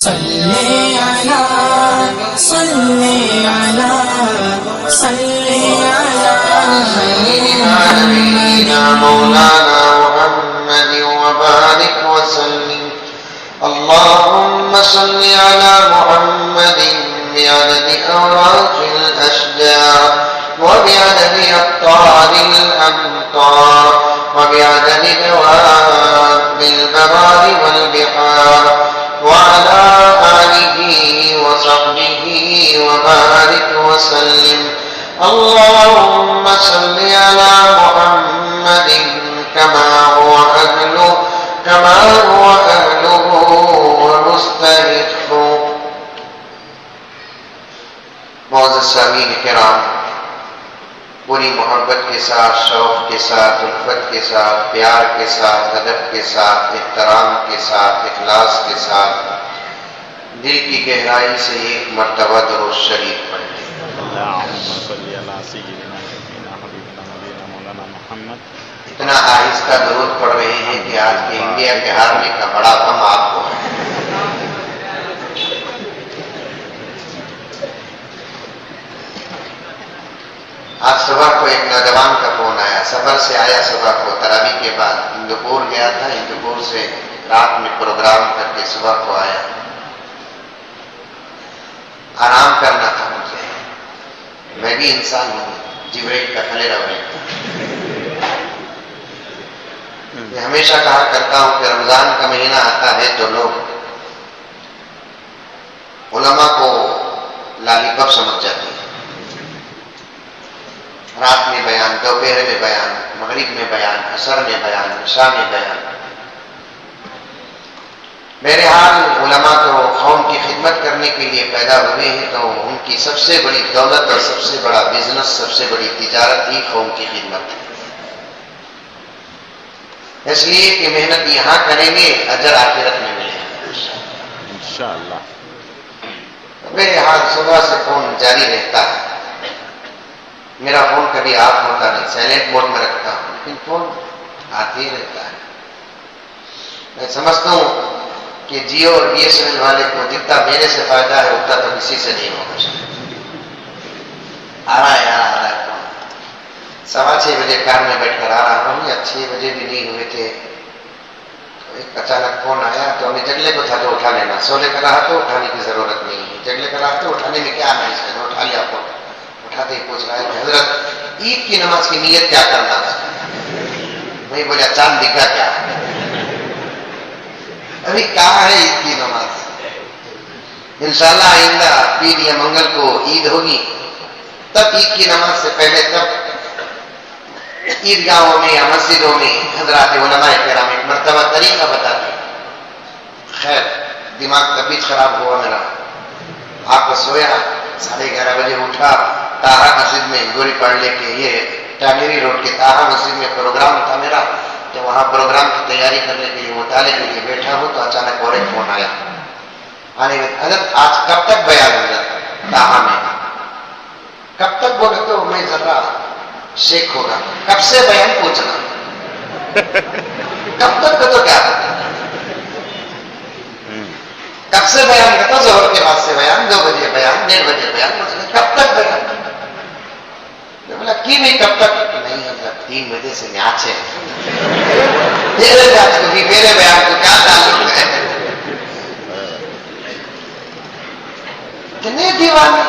صلی علی صلی علی صلی نبينا مولانا محمد وبارك وسلم. اللهم صل على محمد بعدد أوراق الأشجار وبعدد أقطار الأمطار وبعدد دواب البرار والبحار وعلى آله وصحبه وبارك وسلم. اللهم صل على محمد كما هو أهله ومستحق. معزز سامعین کرام، پوری محبت کے ساتھ، شوق کے ساتھ، الفت کے ساتھ، پیار کے ساتھ، ادب کے ساتھ، احترام کے ساتھ، اخلاص کے ساتھ دل کی گہرائی سے ایک مرتبہ درود شریف پڑھیں. اتنا آہستہ درود پڑھ رہے ہیں کہ آج کے انڈیا کے ہارنے کا بڑا غم آپ کو ہے. آج صبح کو ایک نوجوان کا فون آیا، سفر سے آیا، صبح کو تراویح کے بعد ہندوپور گیا تھا، ہندوپور سے رات میں پروگرام کر کے صبح کو آیا. آرام کرنا تھا مجھے، میں بھی انسان ہوں، جبریل کا کھلے رہے. میں ہمیشہ کہا کرتا ہوں کہ رمضان کا مہینہ آتا ہے تو لوگ علماء کو لالی پاپ سمجھ جاتے ہیں. رات میں بیان، دوپہر میں بیان، مغرب میں بیان، عصر میں بیان، عشاء میں بیان. بہرحال علماء تو قوم کی خدمت کرنے کے لیے پیدا ہوئے ہیں، تو ان کی سب سے بڑی دولت اور سب سے بڑا بزنس، سب سے بڑی تجارت ہی قوم کی خدمت ہے. اس لیے کہ محنت یہاں کریں گے، اجر آخرت میں ملے گا انشاءاللہ. بہرحال صبح سے فون جاری رہتا ہے. میرا فون کبھی آف ہوتا نہیں، سائلنٹ موڈ میں رکھتا ہوں، لیکن فون آتے ہی رہتا ہے. میں سمجھتا ہوں کہ جیو اور بی ایس این ایل والے کو جتنا میرے سے فائدہ ہے اتنا تو کسی سے نہیں ہوگا. آ رہا ہے 6:15 بجے کار میں بیٹھ کر آ رہا ہوں، یا 6 بجے بھی نہیں ہوئے تھے تو ایک اچانک فون آیا. تو ہمیں جگلے کو تھا تو اٹھا لینا، سونے کا رہا تو اٹھانے کی ضرورت نہیں ہے، جگلے کا رہا تو اٹھانے میں کیا ہے، اس نے اٹھا لیا فون. اٹھاتے ہی پوچھ رہا ہے کہ حضرت عید کی نماز کی نیت کیا کرنا ہے؟ میں بولا چاند دکھا کیا؟ ابھی کہاں ہے عید کی نماز؟ انشاءاللہ آئندہ پیر یا منگل کو عید ہوگی، تب عید کی نماز سے پہلے تب عیدگاہوں میں یا مسجدوں میں حضرات علماء کرام ایک مرتبہ طریقہ بتاتے. خیر دماغ طبیعت خراب ہوا میرا، آپ کو سویا، 11:30 بجے اٹھا، طاہرہ مسجد میں گوری پڑھ لے کے، یہ ٹانیری روڈ کے طاہرہ مسجد میں پروگرام تھا میرا، تو وہاں پروگرام کی تیاری کرنے کے لیے مطالعے کے لیے بیٹھا ہوں تو اچانک اور ایک فون آیا. آنے کے حضرت آج کب تک بیان ہوگا طاہرہ میں؟ کب تک بولے تو میں ذرا شیخ ہوگا. کب سے بیان پوچھنا، کب تک تو کیا ہوگا؟ کب سے بیان کرتا؟ ظہر کے بعد سے بیان، 2 بجے بیان، 1:30 بجے بیان. کب تک بیان؟ میں بولا کی نہیں کب تک؟ نہیں حضرت 3 بجے سے میچ ہے. میرے میچ کو بھی میرے بیان کو کیا تعلق ہے؟ اتنے دیوانے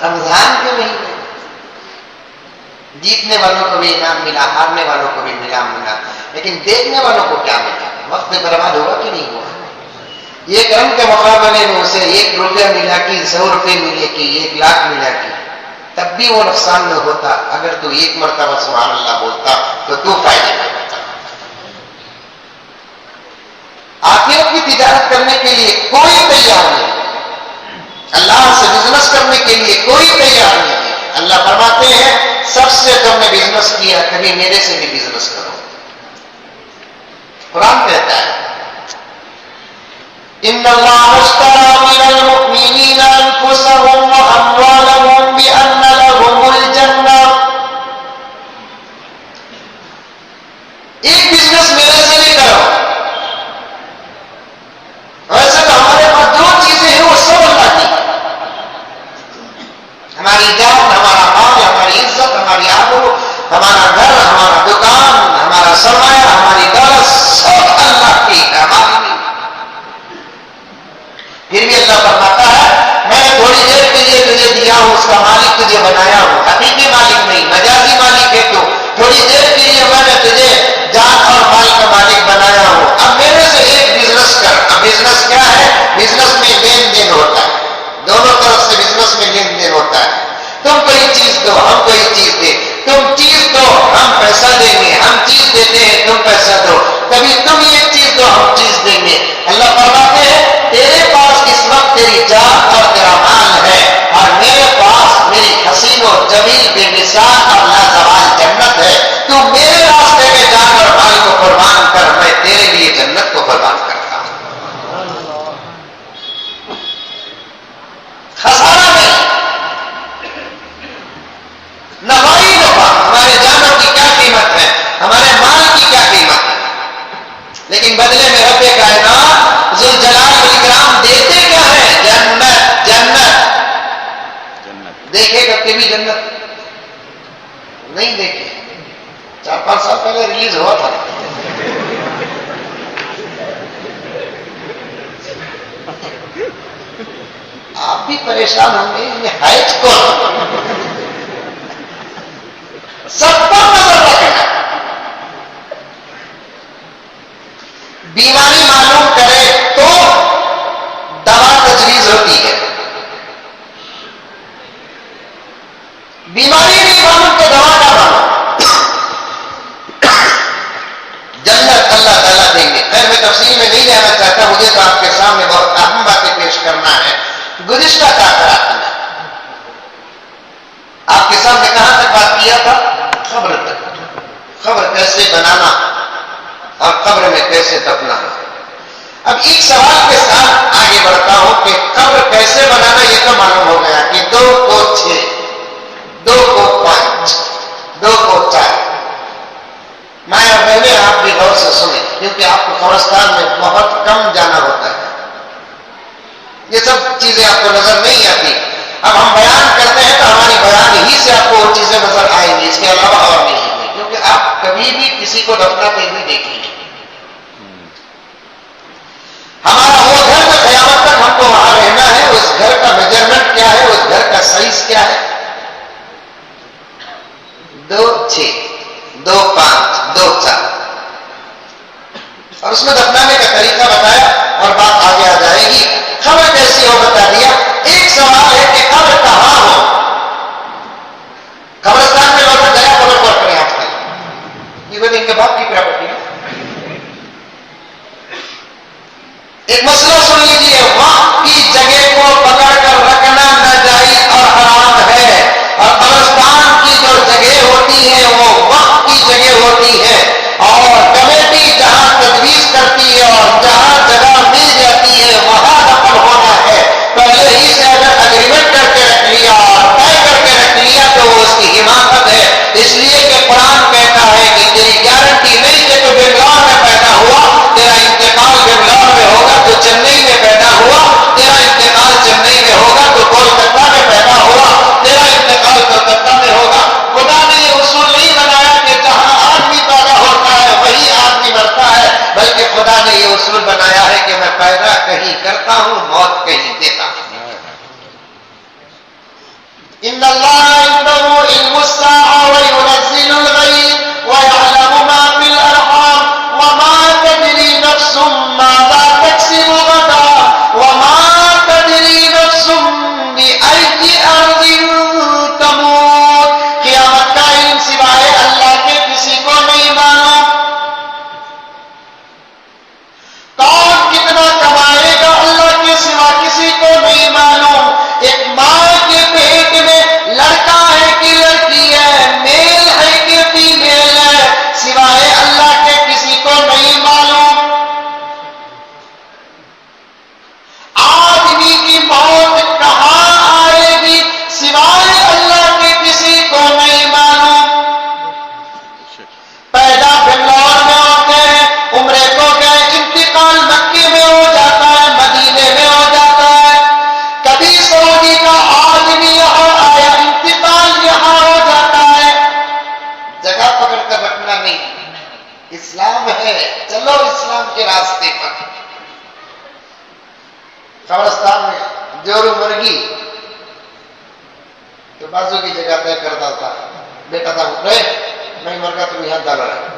رمضان کے مہینے، جیتنے والوں کو بھی انعام ملا، ہارنے والوں کو بھی انعام ملا، لیکن دیکھنے والوں کو کیا ملا؟ وقت برباد ہوا کہ نہیں ہوا؟ ایک رنگ کے مقابلے میں اسے 1 روپیہ ملا کہ 100 روپے ملے کہ 1 لاکھ ملا کہ، تب بھی وہ نقصان نہ ہوتا اگر تو 1 مرتبہ سبحان اللہ بولتا تو فائدے میں ہوتا. آخرت کی تجارت کرنے کے لیے کوئی تیار نہیں، اللہ سے بزنس کرنے کے لیے کوئی تیار نہیں. اللہ فرماتے ہیں سب سے تم نے بزنس کیا، کبھی میرے سے بھی بزنس کرو. قرآن کہتا ہے ان اللہ اشترى من المؤمنین انفسهم واموالهم بان لهم الجنہ. ایک بزنس میرے سے بھی کرو. ویسے تو ہمارے سرمایہ ہماری دولت سب اللہ کی ہے، ہماری نہیں۔ پھر بھی اللہ فرماتا ہے میں نے تھوڑی دیر کے لیے تجھے دیا ہوں، اس کا مالک تجھے بنایا ہوں، حقیقی مالک نہیں، مجازی مالک ہے تو تھوڑی دیر کے لیے میں نے تجھے جان اور مال کا مالک بنایا ہوں، اب میرے سے ایک بزنس کر۔ اب بزنس کیا ہے؟ بزنس میں لین دین ہوتا ہے، دونوں طرف سے بزنس میں لین دین ہوتا ہے۔ تم کوئی چیز دو، ہم کوئی چیز دے، تم چیز دو ہم پیسہ دیں گے، ہم چیز دیتے ہیں تم پیسہ دو، کبھی تم یہ چیز دو ہم چیز دیں گے۔ اللہ فرماتے ہیں تیرے پاس اس وقت تیری جان اور تیرا مال ہے، اور میرے پاس میری حسین و جمیل بے مثال اور لازوال جنت ہے، تو میرے راستے میں جان اور مال کو قربان کر، میں تیرے لیے جنت کو قربان کرتا ہوں۔ خسارہ نہیں، نفعی نفع۔ ہمارے جانوں کی کیا قیمت ہے، ہمارے مال کی کیا قیمت ہے، لیکن بدلے میں رب کائنات ذوالجلال والاکرام دیتے کیا ہے؟ جنت۔ جنت دیکھے گا کبھی جنت؟ نہیں دیکھے، 4-5 سال پہلے ریلیز ہوا تھا۔ آپ بھی پریشان ہوں گے نہایت کو سب پر نظر رکھنا، بیماری معلوم کرے تو دوا تجویز ہوتی ہے، بیماری نہیں معلوم تو دوا کا معلوم۔ جنت اللہ تعالیٰ دیں گے۔ خیر میں تفصیل میں نہیں جانا چاہتا، مجھے تو آپ کے سامنے بہت اہم باتیں پیش کرنا ہے۔ گزشتہ تاثرات میں آپ کے سامنے کہاں تک بات کیا تھا؟ قبر تک، قبر کیسے بنانا اور قبر میں کیسے دفنا ہے۔ اب ایک سوال کے ساتھ آگے بڑھتا ہوں کہ قبر کیسے بنانا، یہ تو معلوم ہو گیا کہ 2 کو 6، 2 کو 5، 2 کو 4۔ ماں اور بہنیں آپ بھی غور سے سنیں، کیونکہ آپ کو قبرستان میں بہت کم جانا ہوتا ہے، یہ سب چیزیں آپ کو نظر نہیں آتی۔ اب ہم بیان کرتے ہیں تو ہماری بیان ہی سے آپ کو وہ چیزیں نظر آئیں گی، اس کے علاوہ اور نہیں ہے، کیونکہ آپ کبھی بھی کسی کو دفناتے نہیں دیکھیں گے۔ ہمارا وہ گھر جو قیامت تک ہم کو وہاں رہنا ہے، اس گھر کا میجرمنٹ کیا ہے، اس گھر کا سائز کیا ہے؟ 2 6 2 5 2 4، اور اس میں دفنانے کا طریقہ بتایا اور بات آگے آ جائے گی۔ خبر کیسی ہو بتا دیا۔ ایک سوال ہے کہ قبر کہاں ہو؟ قبرستان میں لوٹا گیا قبر پر کریں آپ کا، ایون ان کے باپ کی پراپرٹی ہے۔ ایک مسئلہ سن لیجیے، وقت کی جگہ کو پکڑ کر رکھنا ناجائز اور حرام ہے، اور قبرستان کی جو جگہ ہوتی ہے وہ وقت کی جگہ ہوتی ہے، اور کمیٹی جہاں تجویز کرتی ہے اور جہاں جگہ مل جاتی ہے وہاں دفن ہونا ہے۔ پہلے ہی سے اگر اگریمنٹ کر کے رکھ لیا اور طے کر کے رکھ لیا تو وہ اس کی حماقت ہے، اس لیے کہ قرآن کہتا ہے کہ تیری گارنٹی نہیں کہ تو بنگلور میں پیدا ہوا، تیرا انتقال بنگلور میں ہوگا، تو چنئی میں پیدا ہوا تیرا انتقال چنئی میں ہوگا، تو کولکتہ میں پیدا ہوا تیرا انتقال کولکتہ میں ہوگا۔ خدا نے یہ اصول نہیں بنایا کہ جہاں آدمی پیدا ہوتا ہے وہی آدمی مرتا ہے، بلکہ خدا نے یہ اصول بنایا ہے کہ میں پیدا کہیں کرتا ہوں، موت کہیں دیتا ہوں۔ ان اللہ عنده علم الساعة وينزل الغيث ويعلم ما في الارحام وما تدري نفس ماذا تكسب غدا وما تدري نفس بأي أرض تموت۔ قیامت کا علم سوائے اللہ کے کسی کو نہیں معلوم، کون کتنا کمائے گا اللہ کے سوا کسی کو قبرستان میں جورو مرگی تو بازو کی جگہ طے کرتا تھا، بیٹا تھا رہے میں مر گا تم یہاں ڈالا رہے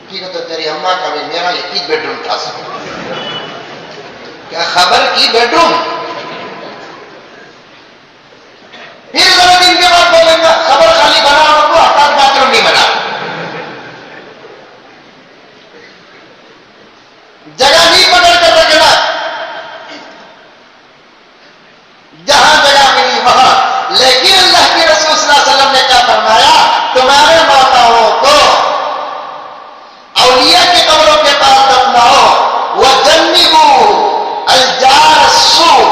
ٹھیک ہے، تو تیری اماں کا بھی میرا ایک ہی بیڈ روم تھا سب کیا خبر کی بیڈ روم. پھر ذرا دن کے بعد بولیں گا خبر خالی بنا اور کو ہٹا باتھ روم نہیں بنا. جگہ نہیں پکڑ کر رکھنا، جہاں جگہ ملی وہاں. لیکن اللہ کے رسول صلی اللہ علیہ وسلم نے کیا فرمایا، تمہارے ماتاؤں کو اولیاء کی قبروں کے پاس دفناؤ. وَجَنِّبُوا الْجَارَ السُّوءَ،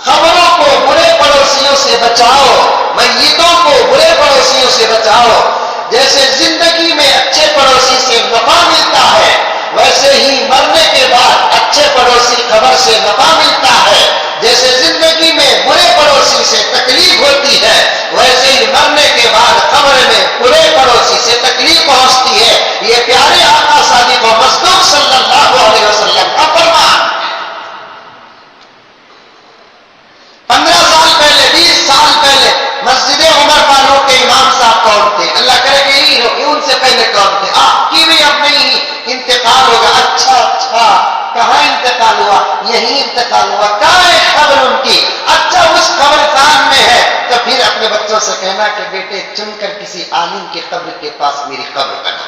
خبروں کو برے پڑوسیوں سے بچاؤ، میتوں کو برے پڑوسیوں سے بچاؤ. جیسے زندگی میں اچھے پڑوسی سے نفع ملتا ہے، ویسے ہی مرنے کے بعد اچھے پڑوسی خبر سے نفع ملتا ہے. جیسے زندگی میں برے پڑوسی سے تکلیف ہوتی ہے، ویسے ہی مرنے کے بعد قبر میں برے پڑوسی سے تکلیف پہنچتی ہے. یہ پیارے آقا صادق و مصدوق صلی اللہ علیہ وسلم کا فرمان. 15 سال پہلے 20 سال پہلے مسجد عمر فاروق کے امام صاحب کون تھے؟ اللہ کرے کہ یہی ہو. ان سے پہلے کون تھے؟ آپ کی بھی اب نہیں انتقال ہوگا. اچھا کہاں انتقال ہوا؟ یہی انتقال ہوا. کہاں ہے قبر ان کی؟ اچھا اس قبرستان میں ہے. تو پھر اپنے بچوں سے کہنا کہ بیٹے چن کر کسی عالم کی قبر کے پاس میری قبر بنا،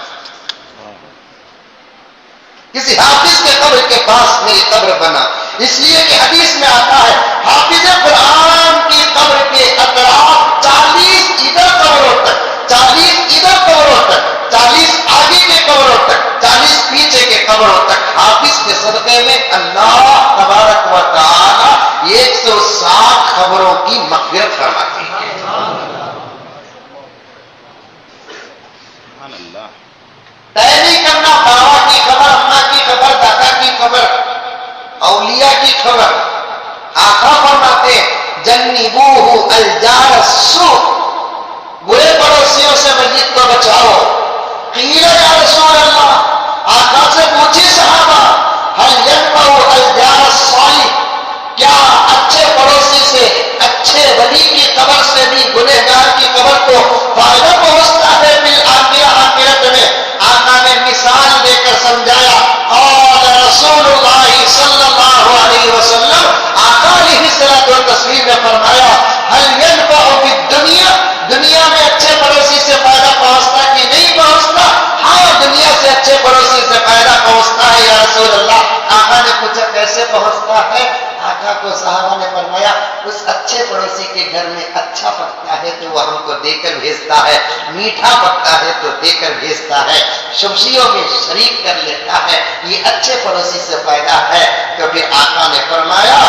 کسی حافظ کے قبر کے پاس میری قبر بنا. اس لیے کہ حدیث میں آتا ہے حافظ قرآن کی قبر کے اطراف 40 ادھر قبروں تک، 40 ادھر قبروں تک، 40 آگے کے قبروں تک، 40 پیچھے کے قبروں تک حافظ کے صدقے میں اللہ تبارک و تعالی 160 قبروں کی مغفرت فرماتی ہے. طے نہیں کرنا بابا کی خبر، اماں کی خبر، دادا کی خبر، اولیاء کی خبر. آقا فرماتے جنبوہ الجار السوء، برے پڑوسیوں سے میت کو بچاؤ. قیل یا رسول اللہ، آقا سے پوچھی صحابہ هل ينفع الجار الصالح، کیا اچھے پڑوسی سے، اچھے ولی کی قبر سے بھی گنہگار کی قبر کو فائدہ پہنچتا ہے بالآخرہ آخرت میں؟ آقا نے مثال دے کر سمجھایا. قال رسول اللہ صلی اللہ علیہ وسلم، آقا علیہ الصلوۃ والتسلیم نے فرمایا هل ينفع في الدنيا، دنیا میں اچھے پڑوسی سے فائدہ پہنچتا کہ نہیں پہنچتا؟ ہاں دنیا سے اچھے پڑوسی سے فائدہ پہنچتا ہے یا رسول اللہ. آقا نے پوچھا کیسے پہنچتا ہے؟ آقا کو صحابہ نے فرمایا اس اچھے پڑوسی کے گھر میں اچھا پکتا ہے تو وہ ہم کو دے کر بھیجتا ہے، میٹھا پکتا ہے تو دے کر بھیجتا ہے، شمشیوں میں شریک کر لیتا ہے. یہ اچھے پڑوسی سے فائدہ ہے. تو پھر آقا نے فرمایا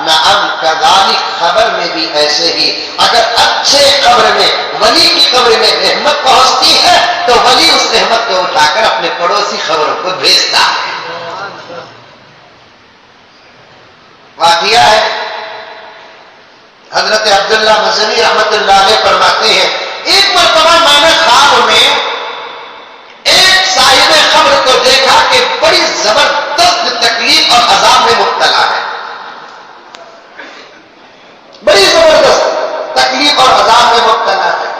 نعم کذالک، خبر میں بھی ایسے ہی. اگر اچھے قبر میں، ولی کی قبر میں رحمت پہنچتی ہے تو ولی اس رحمت کو اٹھا کر اپنے پڑوسی خبروں کو بھیجتا ہے. واقعہ ہے حضرت عبداللہ مزنی رحمت اللہ علیہ فرماتے ہیں ایک مرتبہ میں نے خواب میں ایک صاحب قبر کو دیکھا کہ بڑی زبردست تکلیف اور عذاب میں مبتلا ہے، بڑی زبردست تکلیف اور عذاب میں مبتلا ہے.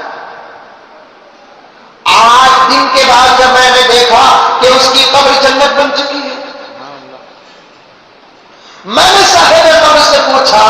8 دن کے بعد جب میں نے دیکھا کہ اس کی قبر جنت بن چکی ہے، میں نے صاحب قبر سے پوچھا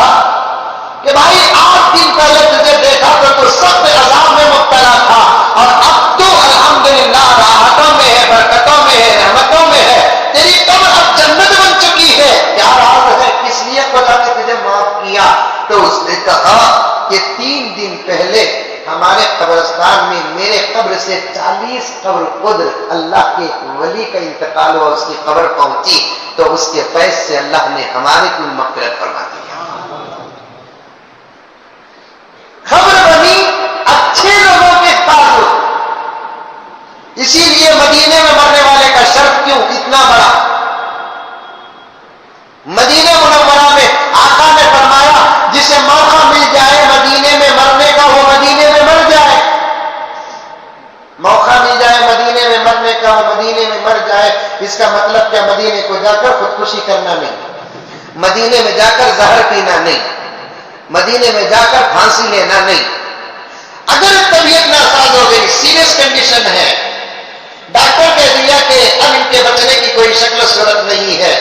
کہ بھائی 8 دن پہلے تجھے دیکھا تو سخت عذاب میں مبتلا تھا اور اب تو الحمدللہ راحتوں میں ہے، برکتوں میں ہے، رحمتوں میں ہے، تیری قبر اب جنت بن چکی ہے، کیا راز ہے، کس لیے خدا نے تجھے معاف کیا؟ تو اس نے کہا کہ 3 دن پہلے ہمارے قبرستان میں میرے قبر سے 40 قبر قدر اللہ کے ولی کا انتقال ہوا، اس کی قبر پہنچی تو اس کے فیض سے اللہ نے ہمارے کو مغفرت فرما دی. خبر بنی اچھے لوگوں کے تعلق. اسی لیے مدینے میں مرنے والے کا شرف کیوں اتنا بڑا؟ مدینہ منورہ میں آقا نے فرمایا جسے موقع مل جائے مدینے میں مرنے کا وہ مدینے میں مر جائے، موقع مل جائے مدینے میں مرنے کا وہ مدینے میں مر جائے. اس کا مطلب کیا؟ مدینے کو جا کر خودکشی کرنا نہیں، مدینے میں جا کر زہر پینا نہیں، مدینے میں جا کر پھانسی لینا نہیں۔ اگر طبیعت ناساز ہو گئی، سیریس کنڈیشن ہے، ڈاکٹر کہہ دیا کہ اب ان کے بچنے کی کوئی شکل و صورت نہیں ہے،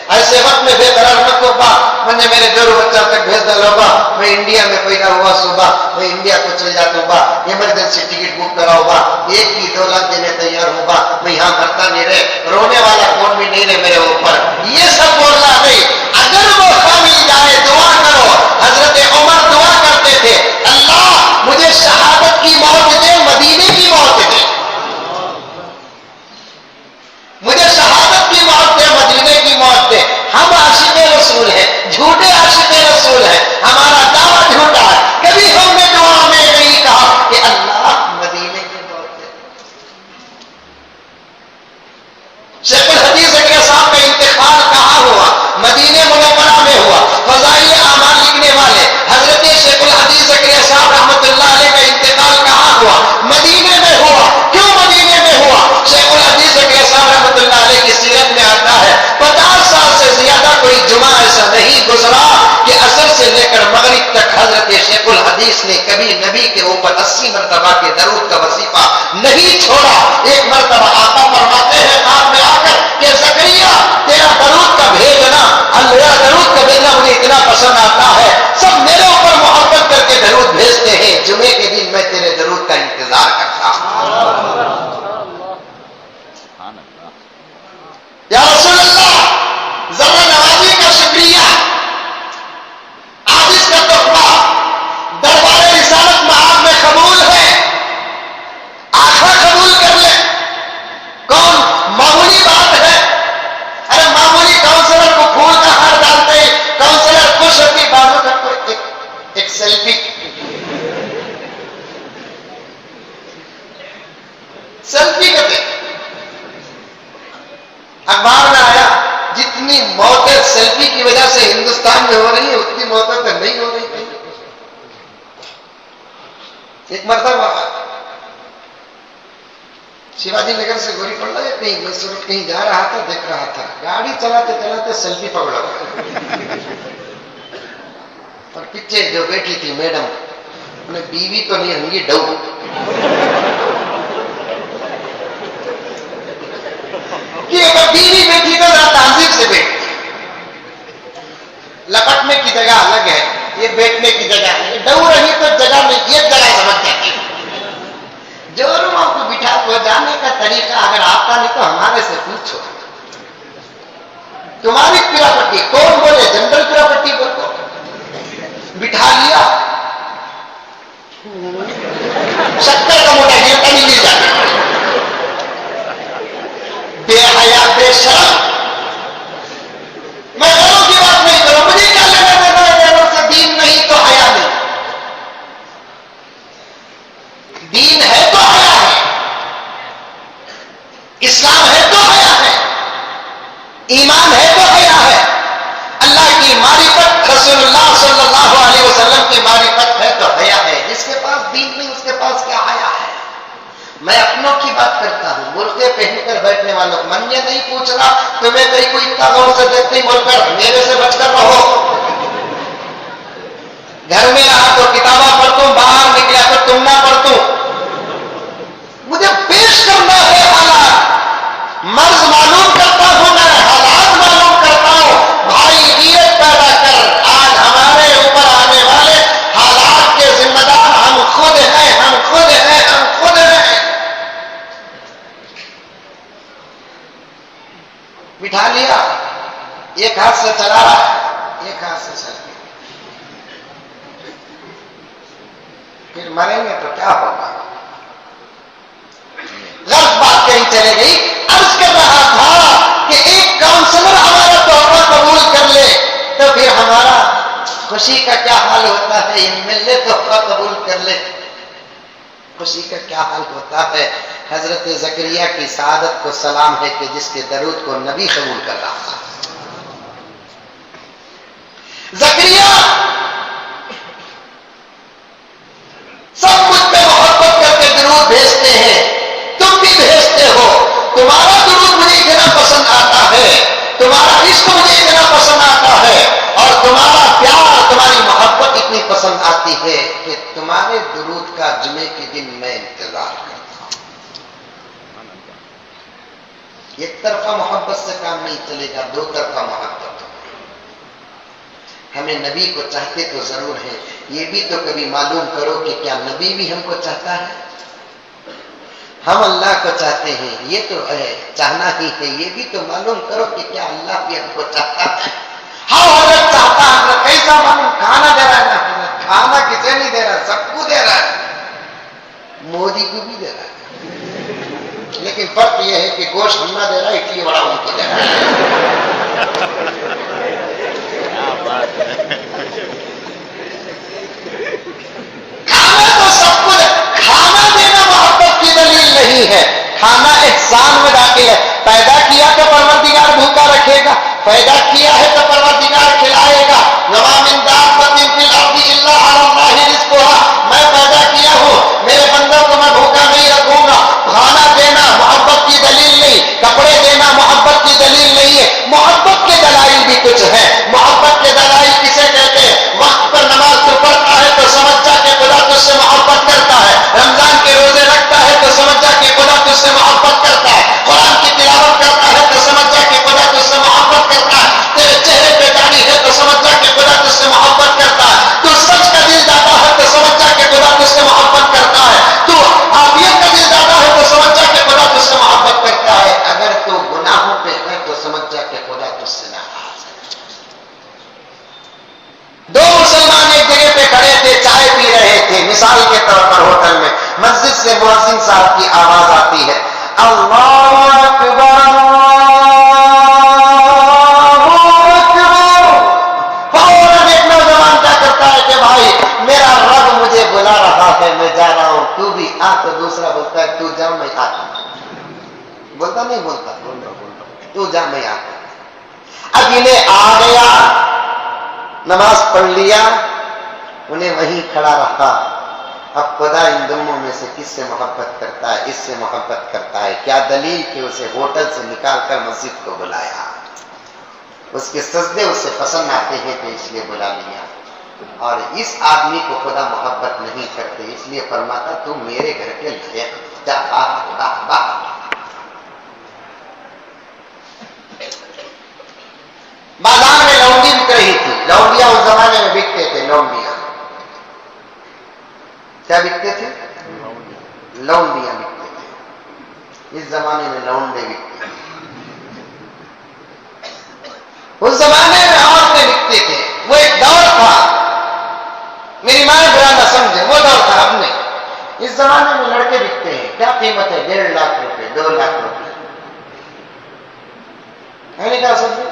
ایسے وقت میں بے قرار مت ہوگا، میں نے میرے جورو بچہ تک بھیج دل ہوگا، میں انڈیا میں پیدا ہوا صبح، میں انڈیا کو چل جاتا ہوگا، ایمرجنسی ٹکٹ بک کرا ہوگا، 1 کی 2 لاکھ دینے تیار ہوگا، میں یہاں مرتا نہیں رہے، رونے والا کون بھی نہیں رہے میرے اوپر، یہ سب بولنا نہیں۔ اگر وہ مل جائے دعا کرو۔ حضرت عمر دعا کرتے تھے، اللہ مجھے شہادت کی موت دے، مدینے کی موت دے، مجھے شہادت کی موت دے، مدینے کی موت دے۔ ہم عاشق رسول ہیں، جھوٹے عاشق رسول ہیں، ہمارا دعویٰ جھوٹا ہے، کبھی ہم نے دعا میں نہیں کہا کہ اللہ مدینے کی موت دے۔ شیخ الحدیث زکریا صاحب کا انتقال کہاں ہوا؟ مدینہ منورہ میں ہوا۔ فضائل اعمال لکھنے والے حضرت شیخ الحدیث زکریا صاحب رحمۃ اللہ علیہ کا انتقال کہاں ہوا؟ مدینے میں ہوا۔ کیوں مدینے میں ہوا؟ شیخ الحدیث زکریا صاحب رحمۃ اللہ علیہ کی سیرت میں آتا ہے 50 سال سے زیادہ کوئی جمعہ ایسا نہیں گزرا کہ عصر سے لے کر مغرب تک حضرت شیخ الحدیث نے کبھی نبی کے اوپر 80 مرتبہ کے درود کا وظیفہ نہیں چھوڑا۔ ایک مرتبہ آقا فرماتے ہیں خواب میں آ کر کہ زکریا تیرا درود کا بھیجنا، اللہ درود کا بھیجنا مجھے اتنا پسند آتا ہے، سب میرے اوپر محبت کر کے درود بھیجتے ہیں، جمعے کے دن میں تیرے درود کا انتظار کرتا ہوں۔ یا رسول اللہ، ذرا نوازی کا شکریہ، آج اس کا تحفہ دربار رسالت معاد میں قبول ہے، آخر قبول کر لے۔ کون معمولی بات ہے؟ ارے معمولی کاؤنسلر کو پھول کا ہار ڈالتے ہیں، کاؤنسلر خوش ہوتی بازو کا کوئی ایک سیلفی کرتے۔ اخبار میں آیا جتنی موتیں سیلفی کی وجہ سے ہندوستان میں ہو رہی ہیں اتنی موتیں تو نہیں ہو رہی تھی۔ ایک مرتبہ شیواجی نگر سے گوری پڑا ہے کہیں، میں صرف کہیں جا رہا تھا، دیکھ رہا تھا گاڑی چلاتے چلاتے سیلفی پکڑا اور پیچھے جو بیٹھی تھی میڈم، انہیں بیوی تو نہیں ہوں گی ڈو، کہ اگر بیوی بیٹھی تو ذرا تہذیب سے بیٹھ، لپٹنے کی جگہ الگ ہے، یہ بیٹھنے کی جگہ ہے، ڈو رہی تو جگہ میں یہ جگہ سمجھ جاتی ہے۔ جوروں کو بٹھا کو جانے کا طریقہ اگر آتا نہیں تو ہمارے سے پوچھو، تمہاری پراپرٹی کون بولے؟ جنرل پراپرٹی بولو، بٹھا لیا شکر کا موٹا گرتا نہیں لے جاتا، بے حیا بے شرم۔ میں غیروں کی بات نہیں کروں، مجھے کیا لگا دیتا ہے غیروں سے دین نہیں تو حیا نہیں، دین ہے تو حیا ہے، اسلام ہے تو حیا ہے، ایمان ہے تو حیا ہے، اللہ کی معرفت رسول اللہ صلی اللہ علیہ وسلم کی معرفت ہے تو حیا ہے۔ جس کے پاس دین نہیں اس کے پاس کیا حیا ہے؟ میں اپنوں کی بات کرتا ہوں، برقعے پہن کر بیٹھنے والوں، من یہ نہیں پوچھ رہا تمہیں کہیں کوئی اتنا غور سے دیکھتے بول کر میرے سے بچ کر رہو، گھر میں رہا تو کتابیں پڑھتوں، باہر نکلا تو تم نہ پڑھتوں، مجھے پیش کرنا ہے حالات، مرض معلوم کرتا ہوں میں، حالات معلوم کرتا ہوں، بھائی غیرت پیدا کر۔ آج ہمارے اوپر آنے والے حالات کے ذمہ دار ہم خود ہیں، ہم خود ہیں، ہم خود ہیں۔ بٹھا لیا، ایک ہاتھ سے چلا رہا ہے، ایک ہاتھ سے چل گیا، پھر مریں گے تو کیا ہوگا؟ غلط بات کہیں چلے گئی۔ عرض کر رہا تھا کہ ایک کاؤنسلر ہمارا تحفہ قبول کر لے تو پھر ہمارا خوشی کا کیا حال ہوتا ہے، یہ ملے تحفہ قبول کر لے، خوشی کا کیا حال ہوتا ہے۔ حضرت زکریا کی سعادت کو سلام ہے کہ جس کے درود کو نبی قبول کر رہا تھا۔ زکریا سب کچھ پہ محبت کر کے درود بھیجتے ہیں، تم بھی بھیجتے ہو، تمہارا درود مجھے اتنا پسند آتا ہے، تمہارا عشق مجھے اتنا پسند آتا فرماتی ہے کہ تمہارے درود کا جمعے کے دن میں انتظار کرتا ہوں. ایک طرفہ محبت سے کام نہیں چلے گا، دو طرفہ محبت. ہمیں نبی کو چاہتے تو ضرور ہیں، یہ بھی تو کبھی معلوم کرو کہ کیا نبی بھی ہم کو چاہتا ہے؟ ہم اللہ کو چاہتے ہیں، یہ تو ہے چاہنا ہی ہے، یہ بھی تو معلوم کرو کہ کیا اللہ بھی ہم کو چاہتا ہے؟ ہاں حضرت چاہتا ہے، کیسا معلوم؟ کھانا دے رہا ہے نا، کھانا کسے نہیں دے رہا، سب کو دے رہا ہے، مودی کو بھی دے رہا ہے، لیکن فرق یہ ہے کہ گوشت ہم نہ دے رہا ہے، اٹلی بڑا ان کو دے رہا ہے. کھانا تو سب کو کھانا دینا محبت کی دلیل نہیں ہے، کھانا احسان میں داخل ہے. پیدا کیا تو پروردگار بھوکا رکھے گا، پیدا کیا ہے تو پروردگار کھلائے گا. وما من دابۃ فی الارض الا علی اللہ رزقها، میں پیدا کیا ہوں، میرے بندوں کو میں بھوکا نہیں رکھوں گا. کھانا دینا محبت کی دلیل نہیں، کپڑے دینا محبت کی دلیل نہیں ہے. محبت کے دلائل بھی کچھ ہیں. محبت کے دلائل کسے کہتے ہیں؟ وقت پر نماز تو پڑھتا ہے تو سمجھ جا کہ خدا تجھ سے محبت کرتا ہے، رمضان کے روزے رکھتا ہے تو سمجھ جا کہ خدا تجھ سے محبت کرتا ہے، قرآن کی تلاوت کرتا ہے تو سمجھ جا کہ خدا تجھ سے محبت کرتا ہے، تیرے چہرے پہ داڑھی ہے تو سمجھ جا کہ خدا تجھ سے محبت کرتا ہے، تو سچ کا دل دادا ہے تو سمجھ جا کہ خدا تجھ سے محبت کرتا ہے، تو عافیت کا دل دادا ہے تو سمجھ جا کہ خدا تجھ سے محبت کرتا ہے. اگر تو گناہوں پہ ہے تو سمجھ جا کہ خدا تجھ سے ناراض ہے. دو مسلمان ایک جگہ پہ کھڑے تھے، چائے پی رہے تھے، مثال کے طور پر ہوٹل میں. مسجد سے مؤذن صاحب کی آواز آتی ہے، اللہ اکبر اللہ اکبر. فوراً ایک نوجوان کیا کرتا ہے کہ بھائی میرا رب مجھے بلا رہا ہے، میں جا رہا ہوں، تو بھی آ. تو دوسرا بولتا ہے تو جا میں آتا ہوں. بولتا نہیں بولتا؟ تو جا میں آتا ہوں. اب انہیں آ گیا، نماز پڑھ لیا، انہیں وہیں کھڑا رہا. اب خدا ان دونوں میں سے کس سے محبت کرتا ہے؟ اس سے محبت کرتا ہے. کیا دلیل کہ اسے ہوٹل سے نکال کر مسجد کو بلایا؟ اس کے سجدے اس سے پسند آتے ہیں تو اس لیے بلا لیا. اور اس آدمی کو خدا محبت نہیں کرتے، اس لیے فرماتا تو میرے گھر کے لائق جا باہر. بازار میں لونڈی بک رہی تھی. لونڈیاں اس زمانے میں بکتے تھے. لونڈیاں کیا بکتے تھے؟ لونڈیاں بکتے تھے. اس زمانے میں لونڈے بکتے تھے. اس زمانے میں عورتیں بکتے تھے. وہ ایک دور تھا، میری ماں برا نہ سمجھے، وہ دور تھا. اب نہیں. اس زمانے میں لڑکے بکتے ہیں. کیا قیمت ہے؟ 1.5 لاکھ روپے، 2 لاکھ روپے. ہے نہیں کیا سمجھے؟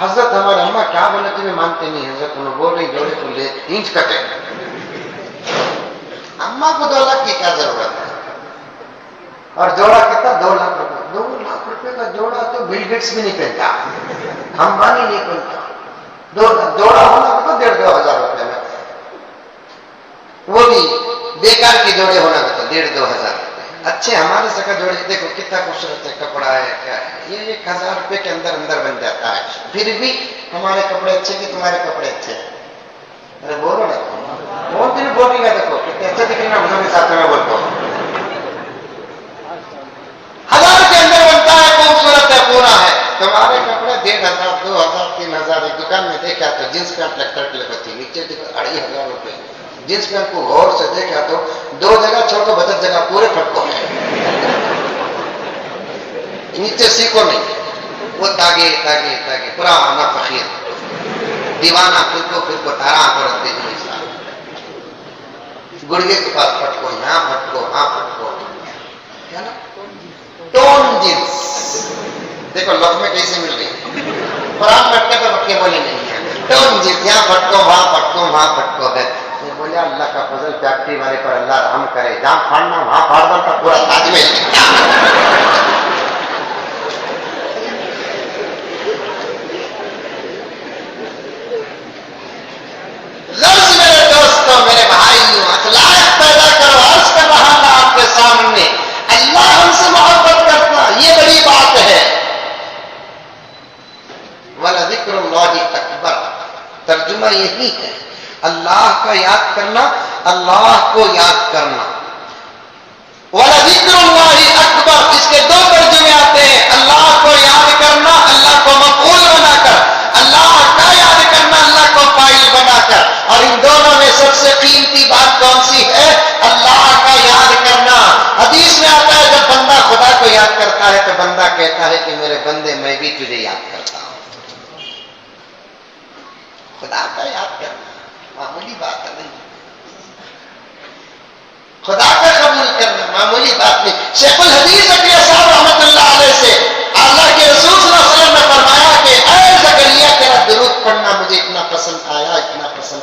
حضرت ہمارے اماں کیا بولے تمہیں مانتے نہیں. حضرت انہوں بول رہی جوڑے کو لے اینچ کٹے. اماں کو 2 لاکھ کی کیا ضرورت ہے؟ اور جوڑا کتنا؟ 2 لاکھ روپے. 2 لاکھ روپے کا جوڑا تو بل گیٹس بھی نہیں پہنتا، امبانی نہیں پہنتا. جوڑا ہونا تو 1.5-2 ہزار روپے میں، وہ بھی بیکار کے جوڑے ہونا تو 1.5-2 ہزار روپے. اچھے ہمارے سکا جوڑے دیکھو کتنا خوبصورت ہے، کپڑا ہے، کیا ہے، یہ 1,000 روپے کے اندر بن جاتا ہے. پھر بھی ہمارے کپڑے اچھے کہ تمہارے کپڑے اچھے ہیں؟ ارے بولو نا، بہت دن بول رہی ہے. دیکھو کتنے اچھے دکھ رہے ہیں مجھے ساتھ میں بولتا ہوں. 1000 کے اندر بنتا ہے، خوبصورت ہے، پورا ہے. تمہارے کپڑے 1,500 2,000 3,000. ایک دکان میں دیکھا تو جینس پینٹ ٹریکٹر کی لگتی نیچے دیکھو 2,500 روپے. جینس پینٹ کو غور سے دیکھا تو 2 جگہ چھوڑو، بدل جگہ پورے پھٹکو ہے، نیچے سیکھو نہیں. وہ تاگے تاگے تاگے پرانا فقیر دیوانہ پھر کو تارا کرتے ہیں. گڑگے کے پاس پھٹکو، یہاں پھٹکو، ہاں پھٹکو. کیا نا ٹون جینس دیکھو لقمے کیسے مل رہی. قرآن پھٹکے تو پکے بولے نہیں ہے. ٹون جینس یہاں پھٹکو، وہاں پھٹکو، وہاں پھٹکو ہے. بولے اللہ کا فضل، فیکٹری والے پر اللہ رحم کرے، جہاں پھاڑنا وہاں پھاڑ دو کا پورا تاج محل. غرض میرے دوستوں، میرے بھائیوں، اخلاق پیدا کرو. عرض کر رہا تھا آپ کے سامنے، اللہ ہم سے محبت کرتا، یہ بڑی بات ہے. وَلَذِكْرُ اللَّهِ أَكْبَرُ، ترجمہ یہی ہے اللہ کا یاد کرنا، اللہ کو یاد کرنا. وَلَذِكْرُ اللَّهِ أَكْبَرُ، اس کے دو ترجمے آتے ہیں. اللہ کو یاد کرنا، اللہ کو مفعول بنا کر، اللہ کا یاد کرنا، اللہ کو فاعل بنا کر. اور ان دونوں میں سب سے قیمتی بات کون سی ہے؟ اللہ کا یاد کرنا. حدیث میں آتا ہے جب بندہ خدا کو یاد کرتا ہے تو بندہ کہتا ہے کہ میرے بندے میں بھی تجھے یاد کرتا ہوں. خدا کا یاد کرنا معمولی بات نہیں، خدا کا قبول کرنا معمولی بات نہیں. شیخ الحدیث زکریا صاحب رحمۃ اللہ علیہ سے اللہ کے رسول صلی اللہ علیہ وسلم نے فرمایا کہ اے زکریا تیرا درود پڑھنا مجھے اتنا پسند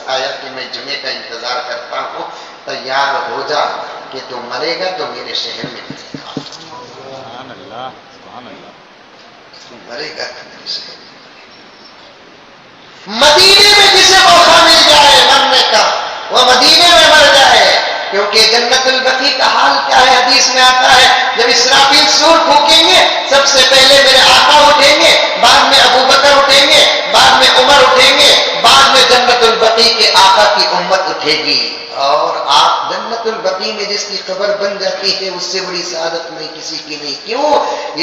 آیا کہ میں جمعے کا انتظار کرتا ہوں. تیار ہو جا کہ تو مرے گا تو میرے شہر میں مرے گا. سبحان اللہ سبحان اللہ. تو مرے گا تو میرے شہر میں. مدینے میں جسے موقع مل جائے مرنے کا وہ مدینے میں مر جائے، کیونکہ جنت البقیع کا حال کیا ہے؟ حدیث میں آتا ہے جب اسرافیل سور پھونکیں گے سب سے پہلے میرے آقا اٹھیں گے، بعد میں ابو بکر اٹھیں گے، بعد میں عمر اٹھیں گے، بعد میں جنت البقیع کے آقا کی امت اٹھے گی. اور آپ جنت البقیع میں جس کی قبر بن جاتی ہے اس سے بڑی سعادت میں کسی کی نہیں. کیوں؟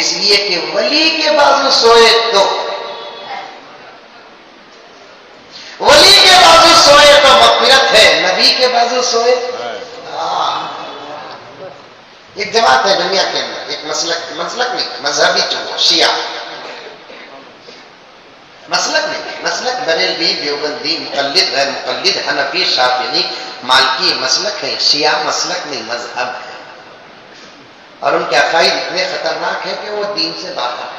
اس لیے کہ ولی کے بازو سوئے تو مغفرت ہے، نبی کے بازو سوئے. ایک جماعت ہے دنیا کے اندر، ایک مسلک نہیں، مذہبی چلو شیعہ، مسلک بریلوی، دیوبندی، مقلد، غیر مقلد، حنفی، شافعی، مالکی مسلک ہے. شیعہ مسلک نہیں، مذہب ہے. اور ان کے عقائد اتنے خطرناک ہیں کہ وہ دین سے باہر ہیں.